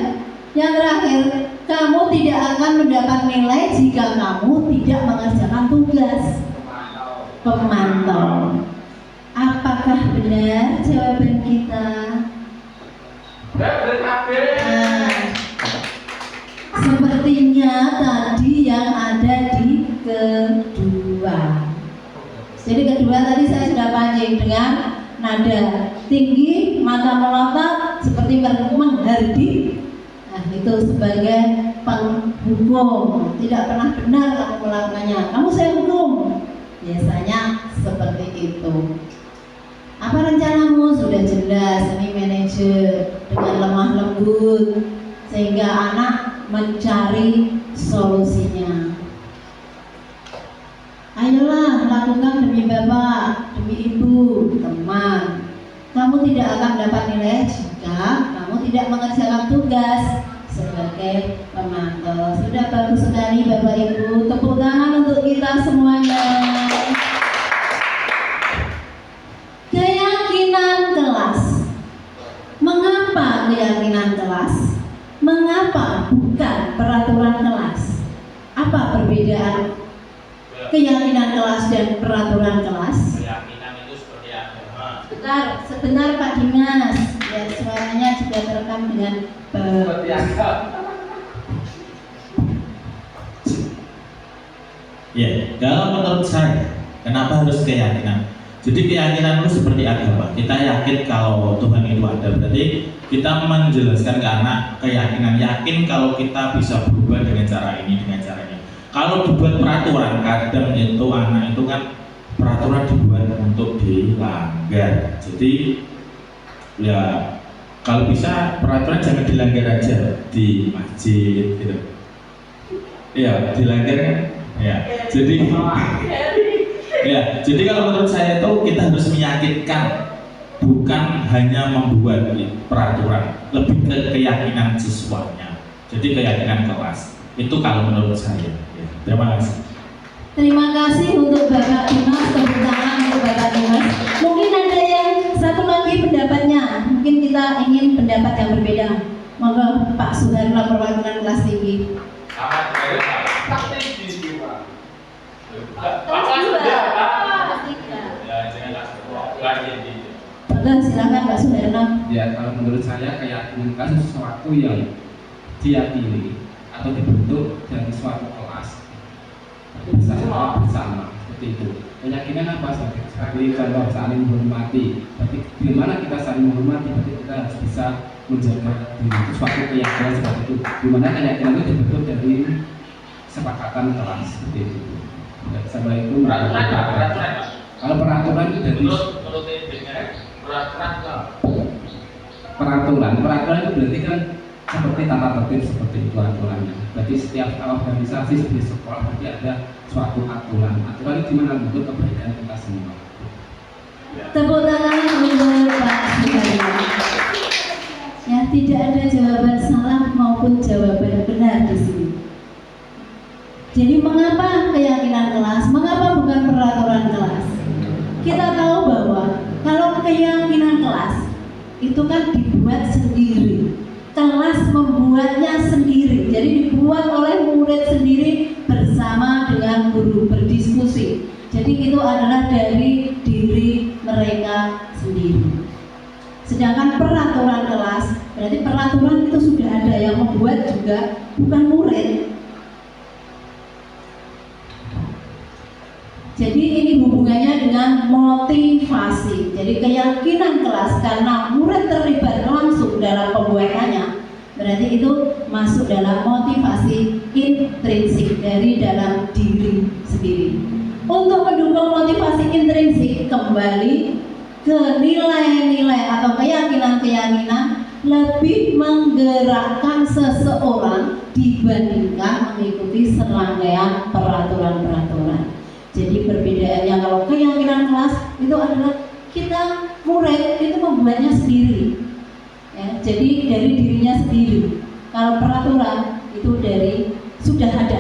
Yang terakhir, kamu tidak akan mendapat nilai jika kamu tidak mengerjakan tugas pemantau. Apakah benar jawaban kita? Sepertinya tadi yang ada di kedua. Jadi kedua tadi saya sudah pancing dengan nada tinggi, mata melotot seperti menghardik. Nah, itu sebagai penghukum. Tidak pernah benar kamu melakukannya. Kamu saya hukum. Biasanya seperti itu. Apa rencanamu? Sudah jelas, ini manajer dengan lemah lembut sehingga anak mencari solusinya. Ayolah lakukan demi Bapak, demi Ibu, teman. Kamu tidak akan dapat nilai jika kamu tidak mengerjakan tugas sebagai pemantau. Sudah bagus sekali Bapak Ibu. Tepuk tangan untuk kita semuanya. Keyakinan kelas. Mengapa keyakinan kelas? Mengapa bukan peraturan kelas? Apa perbedaan keyakinan kelas dan peraturan kelas? Keyakinan itu seperti agama. Sebentar Pak Dimas, ya suaranya juga terekam dengan Seperti agama. Ya, kalau menurut saya, kenapa harus keyakinan? Jadi keyakinan itu seperti agama. Kita yakin kalau Tuhan itu ada, berarti kita menjelaskan ke anak keyakinan, yakin kalau kita bisa berubah dengan cara ini, dengan cara ini. Kalau dibuat peraturan, kadang itu anak itu kan peraturan dibuat untuk dilanggar. Jadi ya kalau bisa peraturan jangan dilanggar aja di masjid gitu. Ya dilanggar kan? Ya. Jadi ya, jadi kalau menurut saya itu kita harus meyakinkan, bukan hanya membuat peraturan, lebih ke keyakinan siswanya. Jadi keyakinan kelas itu kalau menurut saya. Ya, terima kasih. Terima kasih untuk Bapak Dimas, tepuk tangan untuk Bapak Dimas. Mungkin ada yang satu lagi pendapatnya, mungkin kita ingin pendapat yang berbeda. Monggo Pak Suharno, perwakilan kelas tinggi. Sama dengan kelas tinggi juga. Kelas 2, kelas 3. Ya, jangan kelas tinggi. Monggo silakan Pak Suharno. Ya, kalau menurut saya keyakinan kelas itu sesuatu yang diyakini atau dibentuk dari suatu kelas bersama seperti itu. Keyakinan apa? Sebagai contoh saling menghormati. Berarti bagaimana kita saling menghormati? Berarti kita harus bisa menjaga diri. Suatu keyakinan seperti itu. Dimana keyakinan itu dibentuk dari kesepakatan kelas seperti itu. Assalamualaikum warahmatullahi wabarakatuh. Kalau peraturan itu dari peraturan itu berarti kan seperti tata tertib seperti itu aturannya. Berarti setiap organisasi di sekolah berarti ada suatu aturan. Aturan itu gimana untuk kebaikan kita semua. Tepuk tangan untuk Pak Suharno. Ya, tidak ada jawaban salah maupun jawaban benar di sini. Jadi mengapa keyakinan kelas? Mengapa bukan peraturan kelas? Kita tahu bahwa kalau keyakinan kelas itu kan dibuat sendiri. Kelas membuatnya sendiri. Jadi dibuat oleh murid sendiri bersama dengan guru, berdiskusi. Jadi itu adalah dari diri mereka sendiri. Sedangkan peraturan kelas, berarti peraturan itu sudah ada, yang membuat juga bukan murid. Jadi ini hubungannya dengan motivasi. Jadi keyakinan kelas karena murid terlibat langsung dalam pembuatannya, berarti itu masuk dalam motivasi intrinsik dari dalam diri sendiri. Untuk mendukung motivasi intrinsik, kembali ke nilai-nilai atau keyakinan-keyakinan lebih menggerakkan seseorang dibandingkan mengikuti serangkaian peraturan-peraturan. Jadi perbedaannya, kalau keyakinan kelas itu adalah kita murid itu membuatnya sendiri, ya, jadi dari dirinya sendiri. Kalau peraturan itu dari sudah ada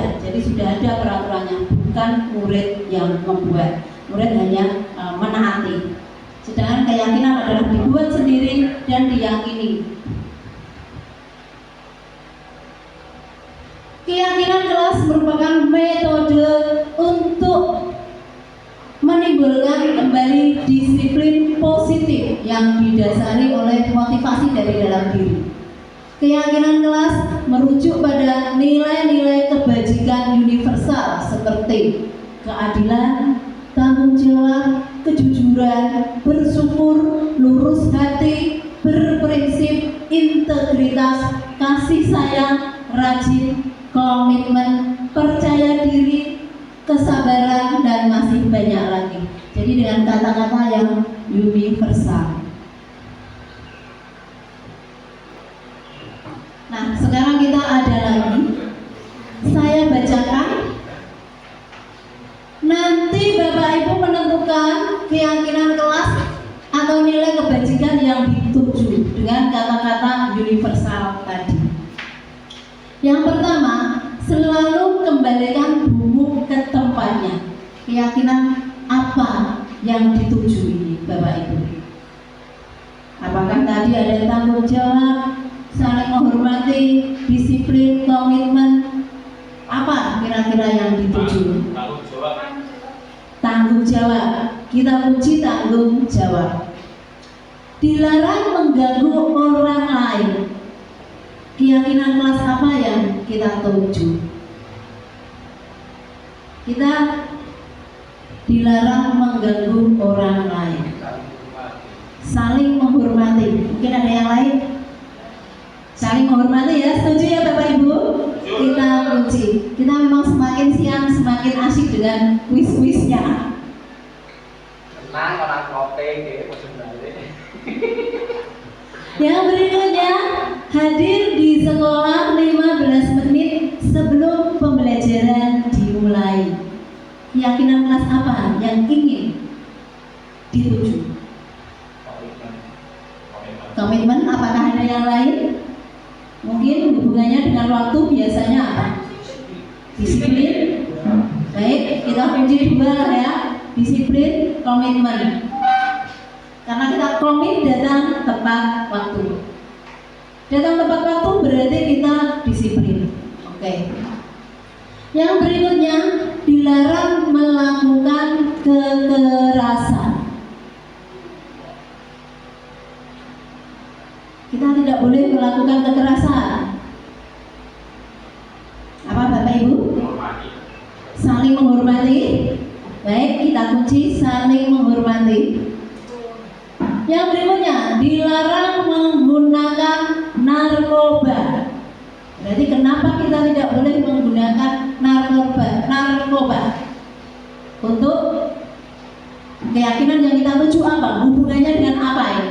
sudah ada peraturannya, bukan murid yang membuat. Murid hanya menaati. Sedangkan keyakinan adalah dibuat sendiri dan diyakini. Keyakinan kelas merupakan metode untuk menimbulkan kembali disiplin positif yang didasari oleh motivasi dari dalam diri. Keyakinan kelas merujuk pada nilai-nilai kebajikan universal seperti keadilan, tanggung jawab, kejujuran, bersyukur, lurus hati, berprinsip, integritas, kasih sayang, rajin, komitmen, percaya diri, kesabaran, dan masih banyak lagi. Jadi dengan kata-kata yang universal. Nah, sekarang kita ada lagi. Saya bacakan. Nanti Bapak Ibu menentukan keyakinan kelas atau nilai kebajikan yang dituju dengan kata-kata universal tadi. Yang pertama, selalu kembalikan buku ke tempatnya. Keyakinan apa yang dituju ini, Bapak Ibu? Apakah tadi ada tanggung jawab, saling menghormati, disiplin, komitmen? Apa kira-kira yang dituju? Tanggung jawab. Tanggung jawab. Kita puji tanggung jawab. Dilarang mengganggu orang lain. Keyakinan kelas apa yang kita tuju? Kita dilarang mengganggu orang lain. Saling menghormati. Mungkin ada yang lain? Saling menghormati ya, setuju ya Bapak Ibu? Kita puji. Kita memang semakin siang semakin asyik dengan kuis-kuisnya. Tenang orang kopi kayak musim balik. Yang berikutnya, hadir di sekolah 15 menit sebelum pembelajaran dimulai. Keyakinan kelas apa yang ingin dituju? Komitmen. Apakah ada yang lain? Mungkin hubungannya dengan waktu biasanya apa? Disiplin. Baik, kita kunci dua ya. Disiplin, komitmen. Karena kita komit datang tepat waktu. Datang tepat waktu berarti kita disiplin. Oke. Yang berikutnya, dilarang melakukan kekerasan. Kita tidak boleh melakukan kekerasan. Apa Bapak Ibu? Saling menghormati. Baik, kita kunci saling menghormati. Yang berikutnya, dilarang menggunakan narkoba. Berarti kenapa kita tidak boleh menggunakan narkoba? Untuk keyakinan yang kita tuju apa? Hubungannya dengan apa ini?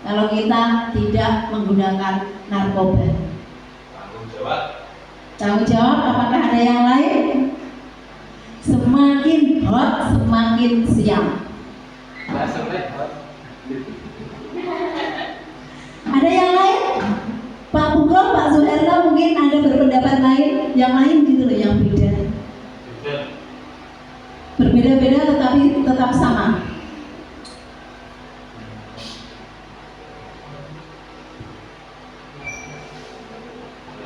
Kalau kita tidak menggunakan narkoba. Tanggung jawab. Tanggung jawab, apakah ada yang lain? Semakin hot, semakin siang. Ada yang lain? Pak Bugol, Pak Zuherno mungkin ada berpendapat lain, yang lain gitu loh, yang beda. Berbeda-beda tetapi tetap sama.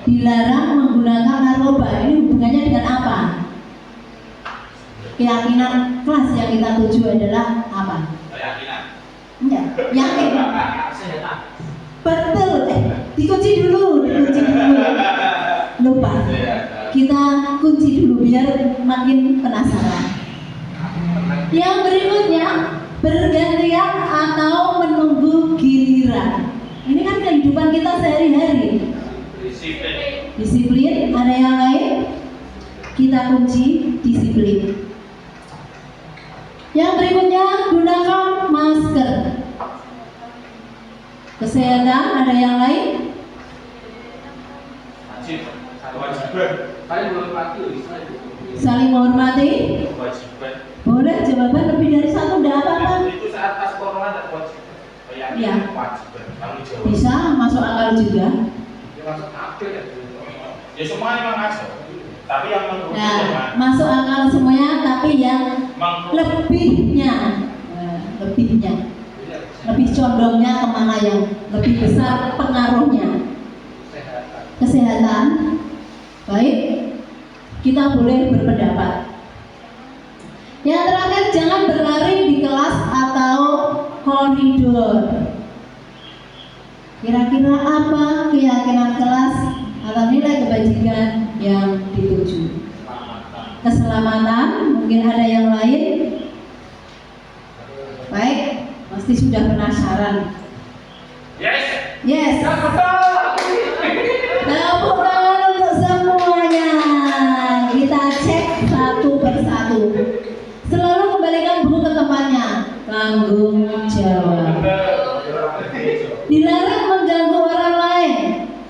Dilarang menggunakan narkoba. Ini hubungannya dengan apa? Keyakinan kelas yang kita tuju adalah apa? Keyakinan. Enggak, yakin. Sehat. Betul. Dikunci dulu. Lupa. Kita kunci dulu biar makin penasaran. Yang berikutnya, bergantian atau menunggu giliran. Ini kan kehidupan kita sehari-hari. Disiplin. Ada yang lain? Kita kunci disiplin. Yang berikutnya, gunakan masker. Kesehatan, ada yang lain? Kewajiban. Saling menghormati. Kewajiban. Boleh jawaban lebih dari satu, tidak apa-apa. Itu saat pas corona ada kewajiban. Iya. Kewajiban. Tanggung jawab. Bisa masuk akal juga. Ya masuk akal ya. Ya semua memang masuk. Tapi yang mengkerucut Nah, jangan. masuk akal semuanya, tapi yang lebihnya, lebih condongnya kemana yang lebih besar pengaruhnya? Kesehatan. Baik, kita boleh berpendapat. Yang terakhir, jangan berlari di kelas atau koridor. Kira-kira apa keyakinan kelas atau nilai kebajikan yang dituju? Keselamatan, mungkin ada yang lain? Baik, pasti sudah penasaran. Yes. Tepuk tangan untuk semuanya. Kita cek satu persatu. Selalu kembalikan buku ke tempatnya. Tanggung jawab. Dilarang mengganggu orang lain.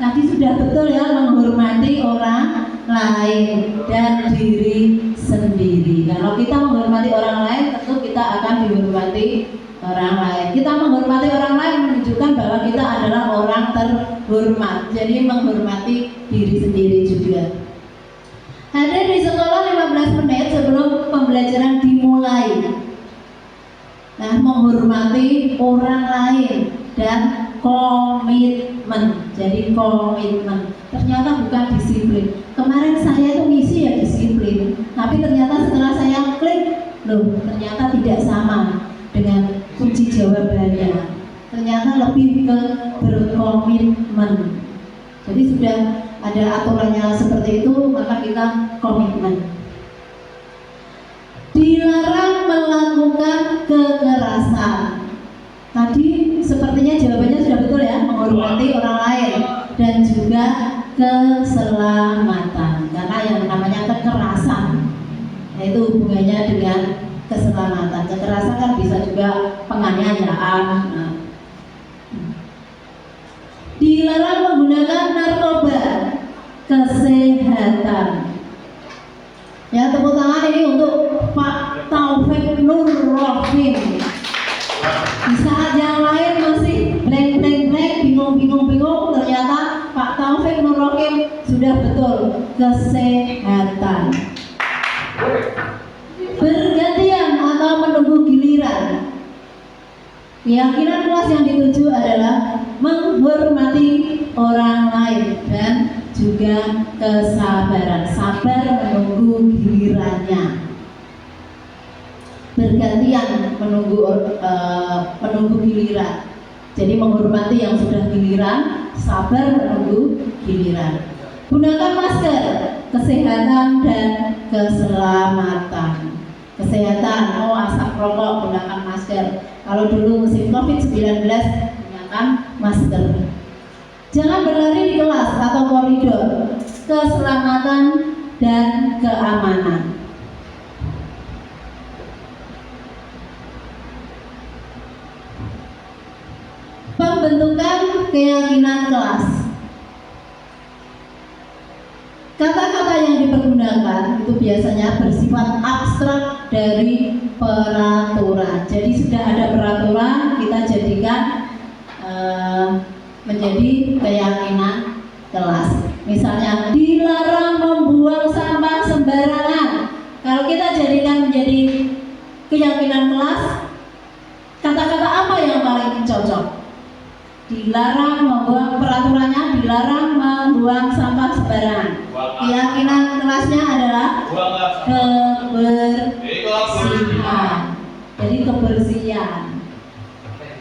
Tadi sudah betul ya, menghormati orang lain dan diri sendiri. Kalau kita menghormati orang lain, tentu kita akan dihormati orang lain. Kita menghormati orang lain menunjukkan bahwa kita adalah orang terhormat. Jadi menghormati diri sendiri juga. Hadir di sekolah 15 menit sebelum pembelajaran dimulai. Nah, menghormati orang lain dan komitmen. Jadi komitmen. Ternyata bukan disiplin. Kemarin saya tuh ngisi ya disiplin, tapi ternyata setelah saya klik, loh, ternyata tidak sama dengan kunci jawabannya. Ternyata lebih ke berkomitmen. Jadi sudah ada aturannya seperti itu, maka kita komitmen. Dilarang melakukan kekerasan. Tadi sepertinya jawabannya sudah betul ya, menghormati orang lain dan juga keselamatan. Karena yang namanya kekerasan, yaitu hubungannya dengan keselamatan. Kekerasan kan bisa juga penganiayaan. Nah. Dilarang menggunakan narkoba. Kesehatan. Ya, tepuk tangan ini untuk Pak Taufik Nur Rohim. Di saat yang lain masih blank, bingung, ternyata Pak Taufik Nur Rohim sudah betul. Kesehatan. Bergantian atau menunggu giliran. Keyakinan kelas yang dituju adalah menghormati orang lain dan juga kesabaran, sabar menunggu gilirannya. Bergantian menunggu giliran. Jadi menghormati yang sudah giliran, sabar menunggu giliran. Gunakan masker, kesehatan dan keselamatan. Kesehatan, asap rokok, gunakan masker. Kalau dulu musim COVID-19, gunakan masker. Jangan berlari di kelas atau koridor. Keselamatan dan keamanan. Pembentukan keyakinan kelas. Kata-kata yang dipergunakan itu biasanya bersifat abstrak dari peraturan. Jadi sudah ada peraturan, kita jadikan menjadi keyakinan kelas. Misalnya dilarang membuang sampah sembarangan. Kalau kita jadikan menjadi keyakinan kelas, kata-kata apa yang paling cocok? Dilarang membuang, peraturannya dilarang membuang sampah sembarangan. Keyakinan kelasnya adalah kebersihan. Jadi kebersihan.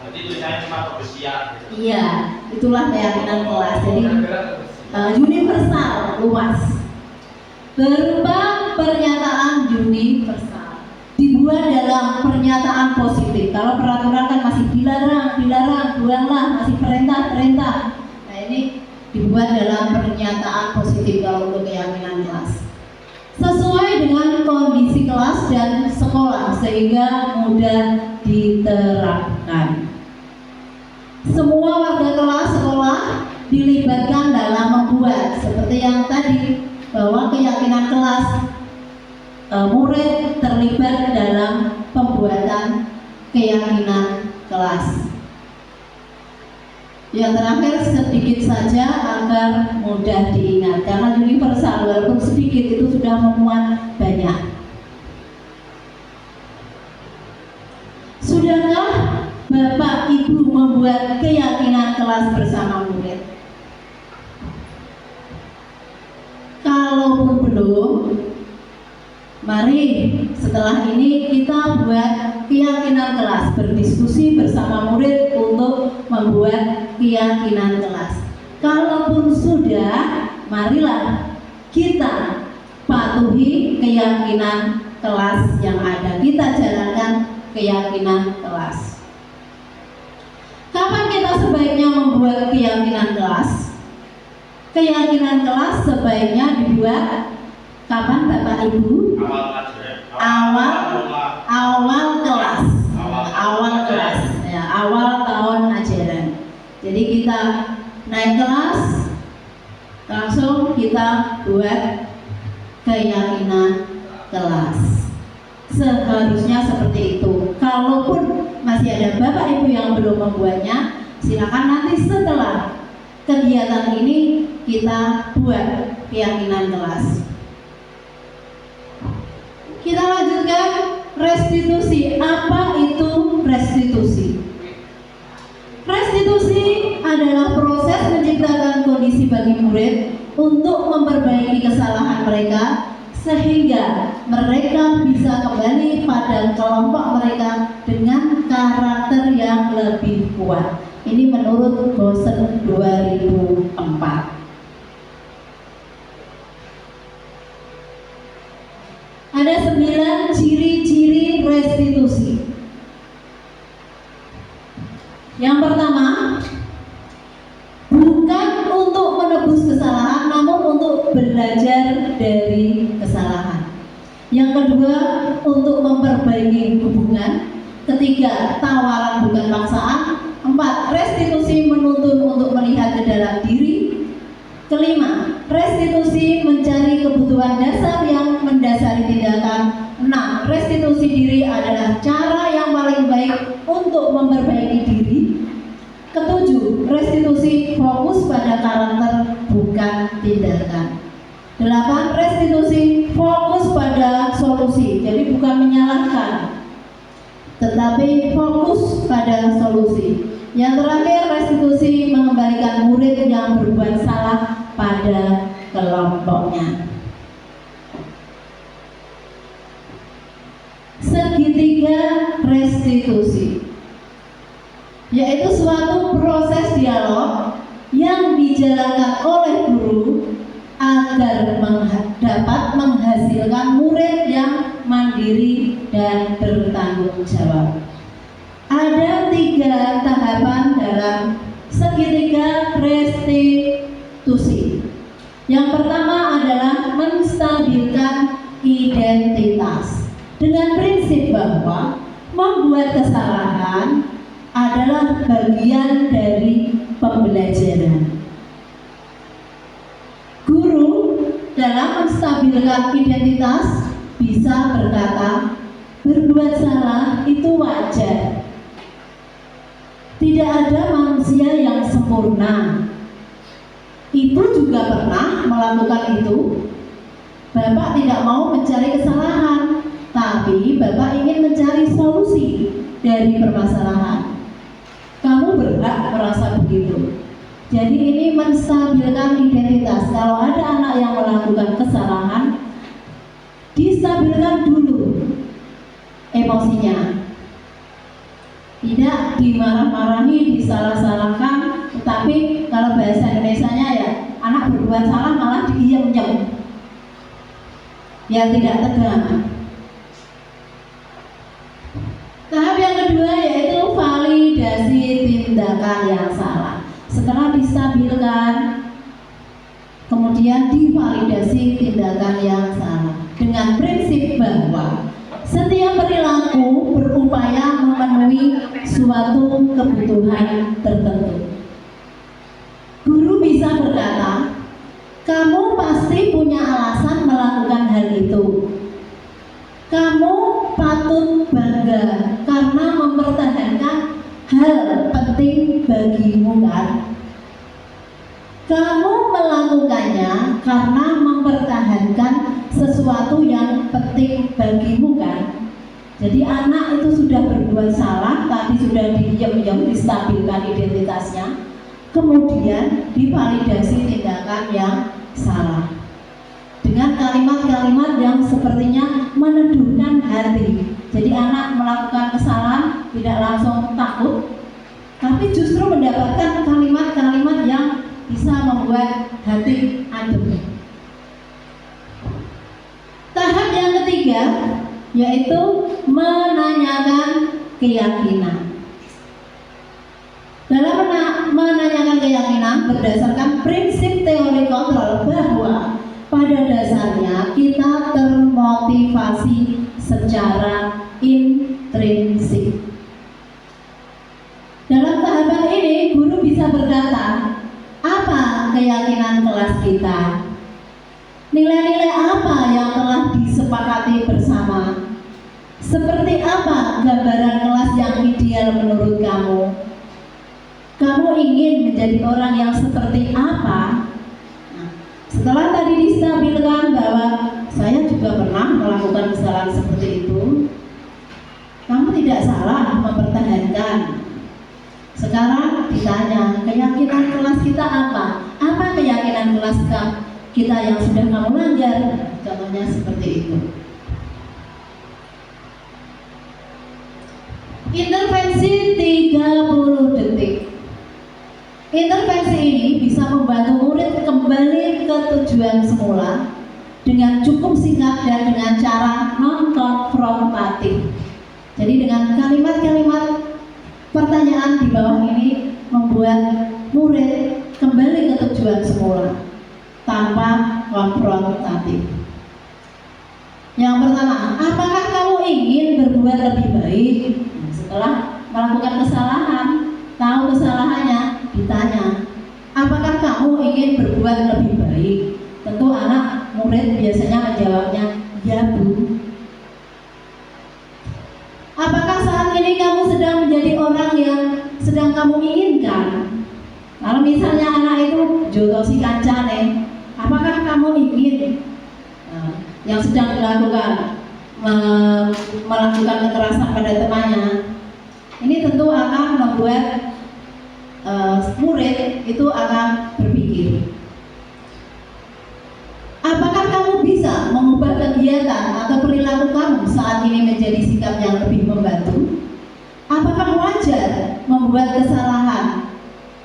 Jadi tulisannya cuma kebersihan. Iya, itulah keyakinan kelas. Jadi universal, luas. Berupa pernyataan universal. Dibuat dalam pernyataan positif. Kalau peraturan kan masih dilarang, buanglah, masih perintah. Nah, ini dibuat dalam pernyataan positif kalau untuk keyakinan kelas. Sesuai dengan kondisi kelas dan sekolah sehingga mudah diterapkan. Semua warga kelas sekolah dilibatkan dalam membuat, seperti yang tadi, bahwa keyakinan kelas murid terlibat dalam pembuatan keyakinan kelas. Yang terakhir sedikit saja agar mudah diingat, karena universal walaupun sedikit itu kelas bersama murid? Kalaupun belum, mari setelah ini kita buat keyakinan kelas, berdiskusi bersama murid untuk membuat keyakinan kelas. Kalaupun sudah, marilah kita patuhi keyakinan kelas yang ada. Kita jalankan keyakinan kelas. Kapan kita sebaiknya membuat keyakinan kelas? Keyakinan kelas sebaiknya dibuat kapan Bapak Ibu? Awal kelas. Ya, awal tahun ajaran. Jadi kita naik kelas, langsung kita buat keyakinan kelas. Seharusnya seperti itu. Kalaupun masih ada Bapak Ibu yang belum membuatnya, silakan nanti setelah kegiatan ini kita buat keyakinan kelas. Kita lanjutkan restitusi. Apa itu restitusi? Restitusi adalah proses menciptakan kondisi bagi murid untuk memperbaiki kesalahan mereka sehingga mereka bisa kembali pada kelompok mereka dengan karakter yang lebih kuat. Ini menurut Bosen 2004. Ada 9 ciri-ciri restitusi. Yang pertama, bukan untuk menebus kesalahan, namun untuk belajar dari kesalahan. Yang kedua, untuk memperbaiki hubungan. Ketiga, tawaran bukan paksaan. 4, restitusi menuntun untuk melihat ke dalam diri. Kelima, restitusi mencari kebutuhan dasar yang mendasari tindakan. 6, restitusi diri adalah cara yang paling baik untuk memperbaiki diri. Ketujuh, restitusi fokus pada karakter bukan tindakan. 8, restitusi fokus pada solusi, jadi bukan menyalahkan, tetapi fokus pada solusi. Yang terakhir, restitusi mengembalikan murid yang berbuat salah pada kelompoknya. Segitiga restitusi, yaitu suatu proses dialog yang dijalankan oleh guru agar dapat menghasilkan murid yang mandiri dan bertanggung jawab. Ada 3 tahapan dalam segitiga restitusi. Yang pertama adalah menstabilkan identitas dengan prinsip bahwa membuat kesalahan adalah bagian dari pembelajaran. Guru dalam menstabilkan identitas bisa berkata, berbuat salah itu wajar. Tidak ada manusia yang sempurna. Ibu juga pernah melakukan itu. Bapak tidak mau mencari kesalahan, tapi Bapak ingin mencari solusi dari permasalahan. Kamu berhak merasa begitu. Jadi ini menstabilkan identitas. Kalau ada anak yang melakukan kesalahan, distabilkan dulu emosinya. Tidak dimarah-marahi, disalah-salahkan, tetapi kalau bahasa Indonesianya ya, anak berbuat salah malah diem-diem, ya tidak tegang. Tahap yang kedua yaitu validasi tindakan yang salah. Setelah distabilkan, kemudian divalidasi tindakan yang salah dengan prinsip bahwa setiap perilaku berupaya memenuhi suatu kebutuhan tertentu. Guru bisa berkata, kamu pasti punya alasan melakukan hal itu. Kamu patut bangga karena mempertahankan hal penting bagimu kan? Kamu melakukannya karena mempertahankan sesuatu yang penting bagimu kan? Jadi anak itu sudah berbuat salah, tadi sudah diam-diam distabilkan identitasnya. kemudian divalidasi tindakan yang salah dengan kalimat-kalimat yang sepertinya meneduhkan hati. Jadi anak melakukan kesalahan tidak langsung takut, tapi justru mendapatkan kalimat-kalimat yang bisa membuat hati adem. Tahap yang ketiga yaitu menanyakan keyakinan. Dalam menanyakan keyakinan berdasarkan prinsip teori kontrol bahwa pada dasarnya kita termotivasi secara intrinsik. Dalam tahapan ini guru bisa berkata, apa keyakinan kelas kita? Nilai-nilai apa yang telah disepakati bersama? Seperti apa gambaran kelas yang ideal menurut kamu? Kamu ingin menjadi orang yang seperti apa? Nah, setelah tadi distabilkan bahwa saya juga pernah melakukan kesalahan seperti itu, kamu tidak salah mempertahankan. Sekarang ditanya, keyakinan kelas kita apa? Apa keyakinan kelas kita yang sudah kamu langgar? Contohnya seperti itu. Intervensi 30 detik. Intervensi ini bisa membantu murid kembali ke tujuan semula dengan cukup singkat dan dengan cara non-konfrontatif. Jadi dengan kalimat-kalimat pertanyaan di bawah ini membuat murid kembali ke tujuan semula tanpa konfrontatif. Yang pertama, apakah kamu ingin berbuat lebih baik? Nah, setelah melakukan kesalahan, tahu kesalahannya, ditanya, apakah kamu ingin berbuat lebih baik? Tentu anak murid biasanya menjawabnya, ya Bu. Apakah saat ini kamu sedang menjadi orang yang sedang kamu inginkan? Kalau misalnya anak itu jodosi kancane, apakah kamu ingin yang sedang dilakukan melakukan kekerasan pada temannya? Ini tentu akan membuat murid itu akan berpikir, apakah kamu bisa mengubah kegiatan atau perilaku kamu saat ini menjadi sikap yang lebih membantu? Apakah wajar membuat kesalahan?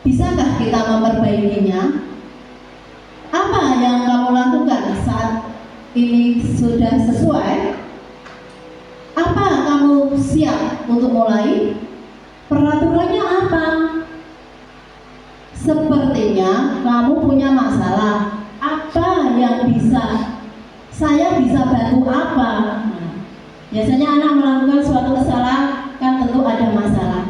Bisakah kita memperbaikinya? Apa yang kamu lakukan saat ini sudah sesuai? Apa kamu siap untuk mulai? Peraturannya apa? Sepertinya kamu punya masalah. Apa yang saya bisa bantu apa? Nah, biasanya anak melakukan suatu kesalahan kan tentu ada masalah.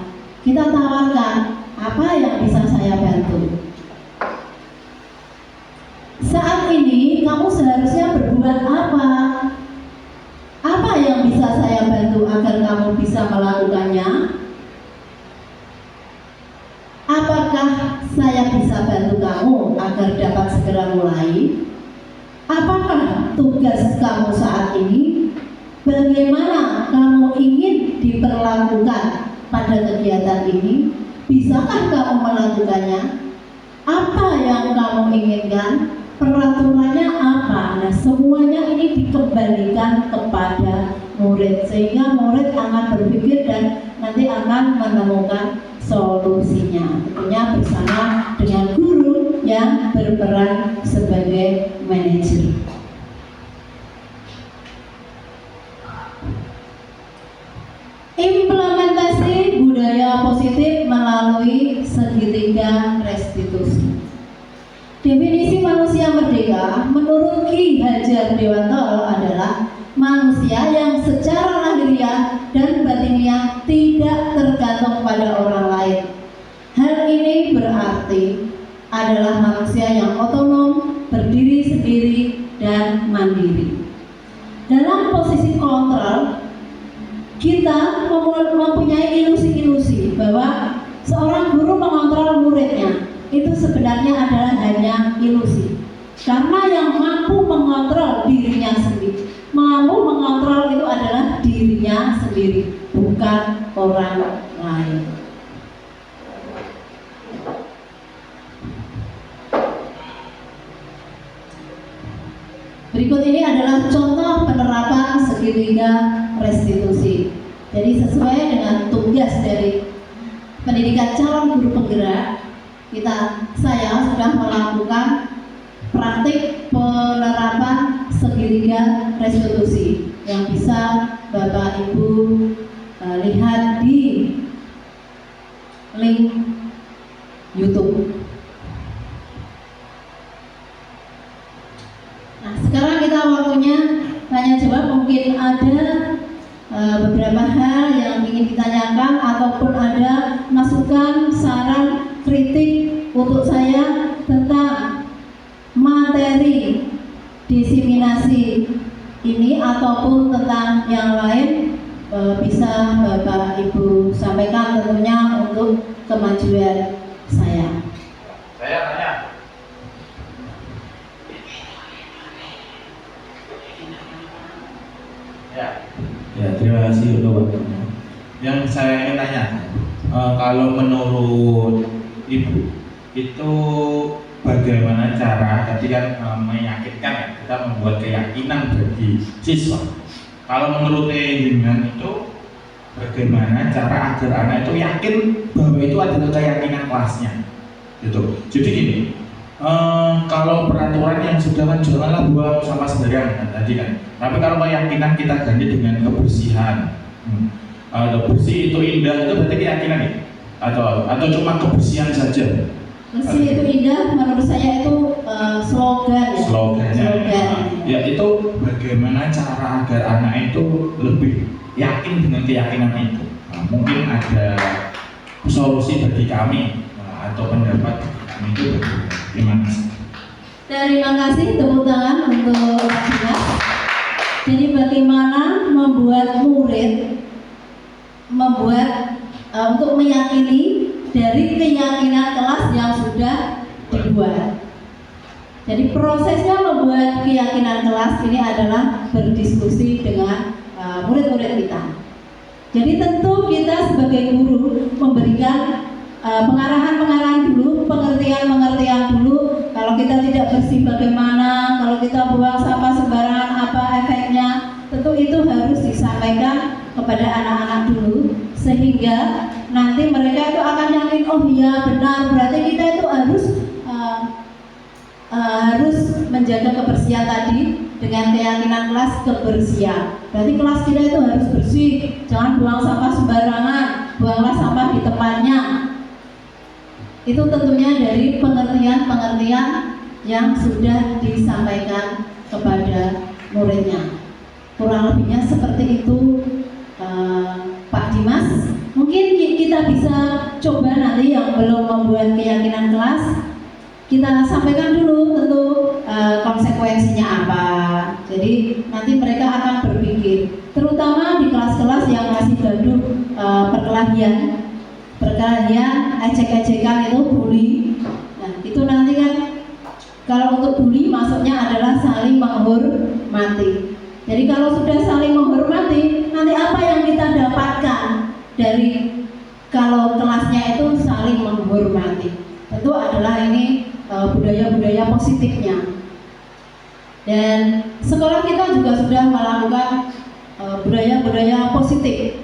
Kita tawarkan, apa yang bisa saya bantu? Saat ini kamu seharusnya berbuat apa? Apa yang bisa saya bantu agar kamu bisa melakukannya? Apakah saya bisa bantu kamu agar dapat segera mulai? Apakah tugas kamu saat ini? Bagaimana kamu ingin diperlakukan pada kegiatan ini? Bisakah kamu melakukannya? Apa yang kamu inginkan? Peraturannya apa? Nah, semuanya ini dikembalikan kepada murid sehingga murid akan berpikir dan nanti akan menemukan solusinya, tentunya bersama dengan guru yang berperan sebagai manajer. Implementasi budaya positif melalui segitiga restitusi. Definisi manusia merdeka menurut Ki Hajar Dewantara adalah manusia yang secara lahiriah dan batiniah tidak tergantung pada orang lain. Hal ini berarti adalah manusia yang otonom, berdiri sendiri, dan mandiri. Dalam posisi kontrol, kita mempunyai ilusi-ilusi bahwa seorang guru mengontrol muridnya. Itu sebenarnya adalah hanya ilusi. Karena yang mampu mengontrol dirinya sendiri, mampu mengontrol itu adalah dirinya sendiri, bukan orang lain. Berikut ini adalah contoh penerapan segitiga restitusi. Jadi sesuai dengan tugas dari pendidikan calon guru penggerak, saya sudah melakukan praktik penerapan segitiga restitusi yang bisa Bapak Ibu lihat di link YouTube. Nah, sekarang kita waktunya tanya jawab. Mungkin ada beberapa hal yang ingin ditanyakan ataupun ada masukan, saran, kritik untuk saya tentang materi diseminasi ini ataupun tentang yang lain, bisa Bapak Ibu sampaikan tentunya untuk kemajuan saya. Saya tanya. Ya, terima kasih untuk waktunya. Yang saya ingin tanya, kalau menurut Ibu itu bagaimana cara ketika meyakinkan ya, kita membuat keyakinan bagi siswa? Kalau menurut dengan itu bagaimana cara agar anak itu yakin bahwa itu adalah keyakinan kelasnya, gitu. Jadi gini, kalau peraturan yang sudah kan janganlah buang sampah sembarangan tadi kan. Tapi kalau keyakinan kita ganti dengan kebersihan. Kalau bersih itu indah, itu berarti keyakinan ya? Atau cuma kebersihan saja? Bersih itu indah, menurut saya itu slogan. Slogannya. Ya itu bagaimana cara agar anak itu lebih yakin dengan keyakinan itu? Nah, mungkin ada solusi bagi kami atau pendapat bagi kami itu bagaimana? Terima kasih. Terima kasih, tepuk tangan untuk Pak Dimas. Jadi bagaimana membuat murid untuk meyakini dari keyakinan kelas yang sudah dibuat. Jadi prosesnya membuat keyakinan kelas ini adalah berdiskusi dengan murid-murid kita. Jadi tentu kita sebagai guru memberikan pengarahan dulu, pengertian dulu. Kalau kita tidak bersih bagaimana, kalau kita buang sampah sembarangan apa efeknya, tentu itu harus disampaikan kepada anak-anak dulu, sehingga nanti mereka itu akan yakin, oh iya benar, berarti kita itu harus menjaga kebersihan tadi dengan keyakinan kelas kebersihan. Berarti kelas kita itu harus bersih, jangan buang sampah sembarangan, buanglah sampah di tempatnya. Itu tentunya dari pengertian yang sudah disampaikan kepada muridnya. Kurang lebihnya seperti itu, Pak Dimas. Mungkin kita bisa coba nanti yang belum membuat keyakinan kelas, kita sampaikan dulu tentu konsekuensinya apa. Jadi nanti mereka akan berpikir, terutama di kelas-kelas yang masih gaduh perkelahian, ejek-ejekan itu bully. Nah itu nanti kan, kalau untuk bully masuknya adalah saling menghormati. Jadi kalau sudah saling menghormati, nanti apa yang kita dapatkan dari kalau kelasnya itu saling menghormati? Tentu adalah ini budaya-budaya positifnya. Dan sekolah kita juga sudah melakukan budaya-budaya positif.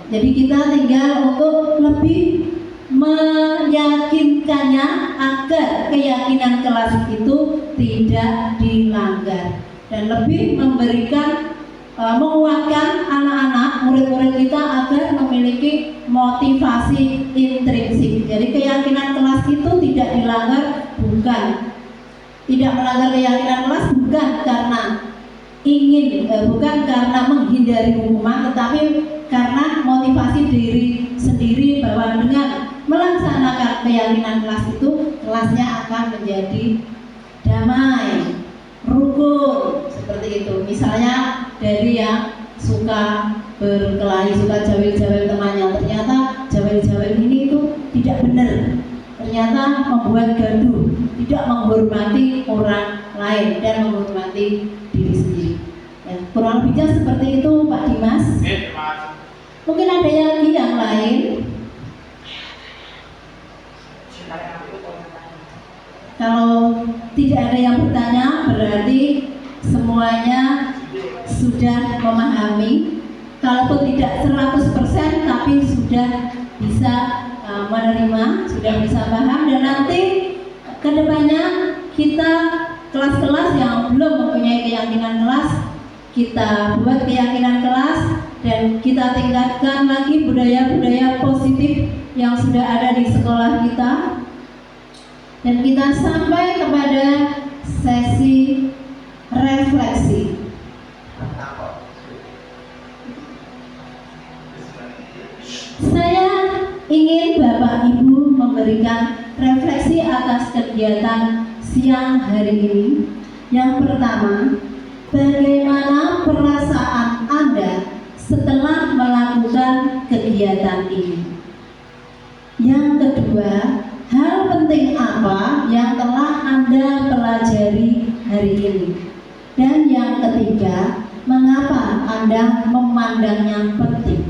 Jadi kita tinggal untuk lebih meyakinkannya agar keyakinan kelas itu tidak dilanggar, dan lebih memberikan menguatkan anak-anak murid-murid kita agar memiliki motivasi intrinsik. Jadi keyakinan kelas itu tidak dilanggar, tidak melanggar keyakinan kelas bukan karena bukan karena menghindari hukuman, tetapi karena motivasi diri sendiri bahwa dengan melaksanakan keyakinan kelas itu, kelasnya akan menjadi damai, rukun, seperti itu. Misalnya dari yang suka berkelahi, suka jawil-jawil temannya, ternyata jawil-jawil ini itu tidak benar, ternyata membuat gaduh, tidak menghormati orang lain dan menghormati diri sendiri. Ya, kurang lebihnya seperti itu, Pak Dimas. Mungkin ada lagi yang lain. Kalau tidak ada yang bertanya, berarti semuanya sudah memahami. Kalaupun tidak 100% tapi sudah bisa menerima, sudah bisa paham. Dan nanti kedepannya kita kelas-kelas yang belum mempunyai keyakinan kelas, kita buat keyakinan kelas dan kita tingkatkan lagi budaya-budaya positif yang sudah ada di sekolah kita. Dan kita sampai kepada sesi refleksi. Saya ingin Bapak Ibu memberikan refleksi atas kegiatan siang hari ini. Yang pertama, bagaimana perasaan Anda setelah melakukan kegiatan ini? Yang kedua, hal penting apa yang telah Anda pelajari hari ini? Dan yang ketiga, mengapa Anda memandangnya penting?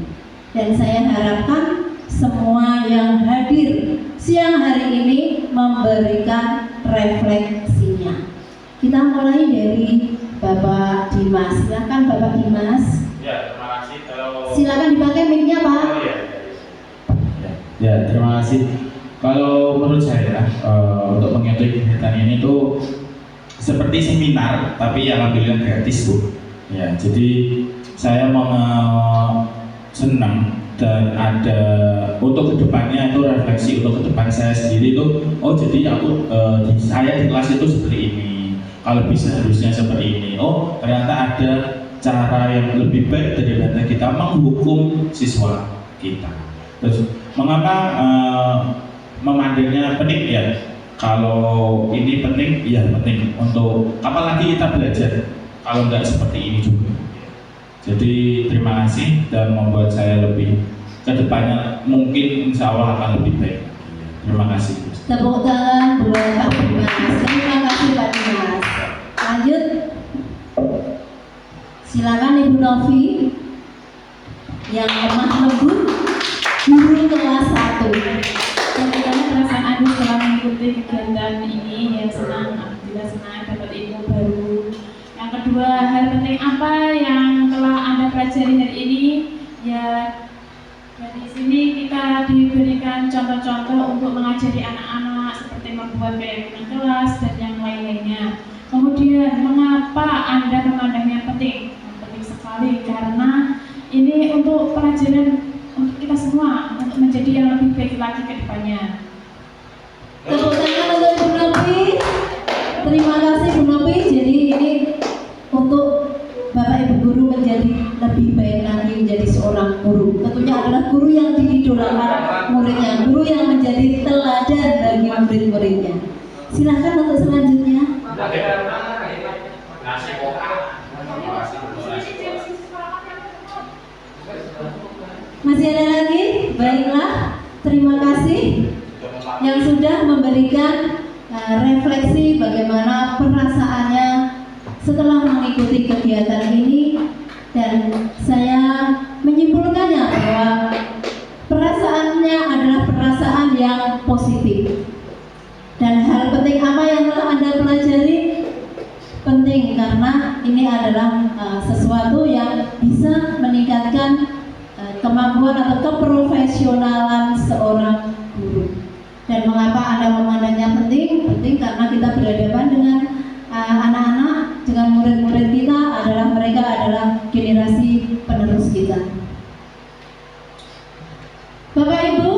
Dan saya harapkan semua yang hadir siang hari ini memberikan refleksinya. Kita mulai dari Bapak Dimas. Silakan Bapak Dimas. Ya, terima kasih. Silakan dipakai mic-nya, Pak. Ya, terima kasih. Kalau menurut saya untuk mengikuti kegiatan ini tuh seperti seminar, tapi yang alhamdulillah gratis, Bu. Ya, jadi saya senang dan ada untuk kedepannya itu refleksi untuk kedepan saya sendiri itu, oh jadi aku saya di kelas itu seperti ini, kalau bisa harusnya seperti ini. Oh ternyata ada cara yang lebih baik daripada kita menghukum siswa kita. Terus mengapa memandangnya penting ya? Kalau ini penting, ya penting untuk apalagi kita belajar. Kalau enggak seperti ini juga. Jadi terima kasih dan membuat saya lebih kedepannya mungkin insya Allah akan lebih baik. Terima kasih. Tepuk tangan buat Pak Dimas. Terima kasih Pak Dimas. Lanjut. Silakan Ibu Novi yang lemah lembut, guru kelas 1. Bagaimana perasaan Anda setelah mengikuti kegiatan ini? Ya senang, alhamdulillah senang dapat ilmu baru. Yang kedua, hal penting apa yang telah Anda pelajari hari ini? Ya, dari sini kita diberikan contoh-contoh untuk mengajari anak-anak seperti membuat keyakinan kelas dan yang lain-lainnya. Kemudian, mengapa Anda memandangnya penting? Penting sekali karena ini untuk pelajaran untuk kita semua untuk menjadi yang lebih baik lagi ke depannya. Tepuk tangan untuk Ibu Novi. Terima kasih Bu Novi. Jadi ini untuk Bapak Ibu guru menjadi lebih baik lagi menjadi seorang guru. Tentunya adalah guru yang diidolakan muridnya, guru yang menjadi teladan bagi murid-muridnya. Silahkan untuk selanjutnya. Masih ada lagi? Baiklah, terima kasih yang sudah memberikan refleksi bagaimana perasaannya setelah mengikuti kegiatan ini. Dan saya menyimpulkannya bahwa perasaannya adalah perasaan yang positif. Dan hal penting apa yang telah Anda pelajari? Penting karena ini adalah sesuatu yang bisa meningkatkan kemampuan atau keprofesionalan seorang guru. Dan mengapa Anda memandangnya penting? Penting karena kita berhadapan dengan anak-anak, dengan murid-murid kita mereka adalah generasi penerus kita. Bapak Ibu,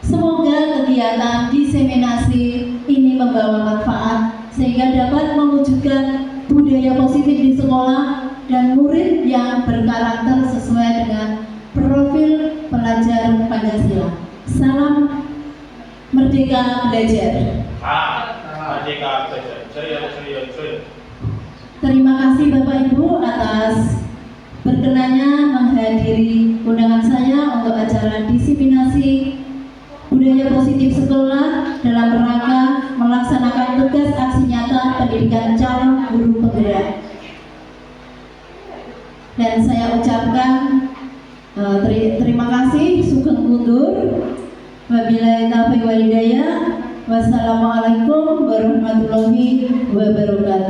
semoga kegiatan diseminasi ini membawa manfaat sehingga dapat mewujudkan budaya positif di sekolah dan murid yang berkarakter sesuai dengan profil pelajar Pancasila. Salam Merdeka Belajar. Merdeka Belajar. Jaya. Terima kasih Bapak Ibu atas berkenannya menghadiri undangan saya untuk acara diseminasi budaya positif sekolah dalam rangka melaksanakan tugas aksi nyata pendidikan calon guru penggerak. Dan saya ucapkan terima kasih, sugeng kundur. Wabillahi taufiq wal hidayah. Wassalamualaikum warahmatullahi wabarakatuh.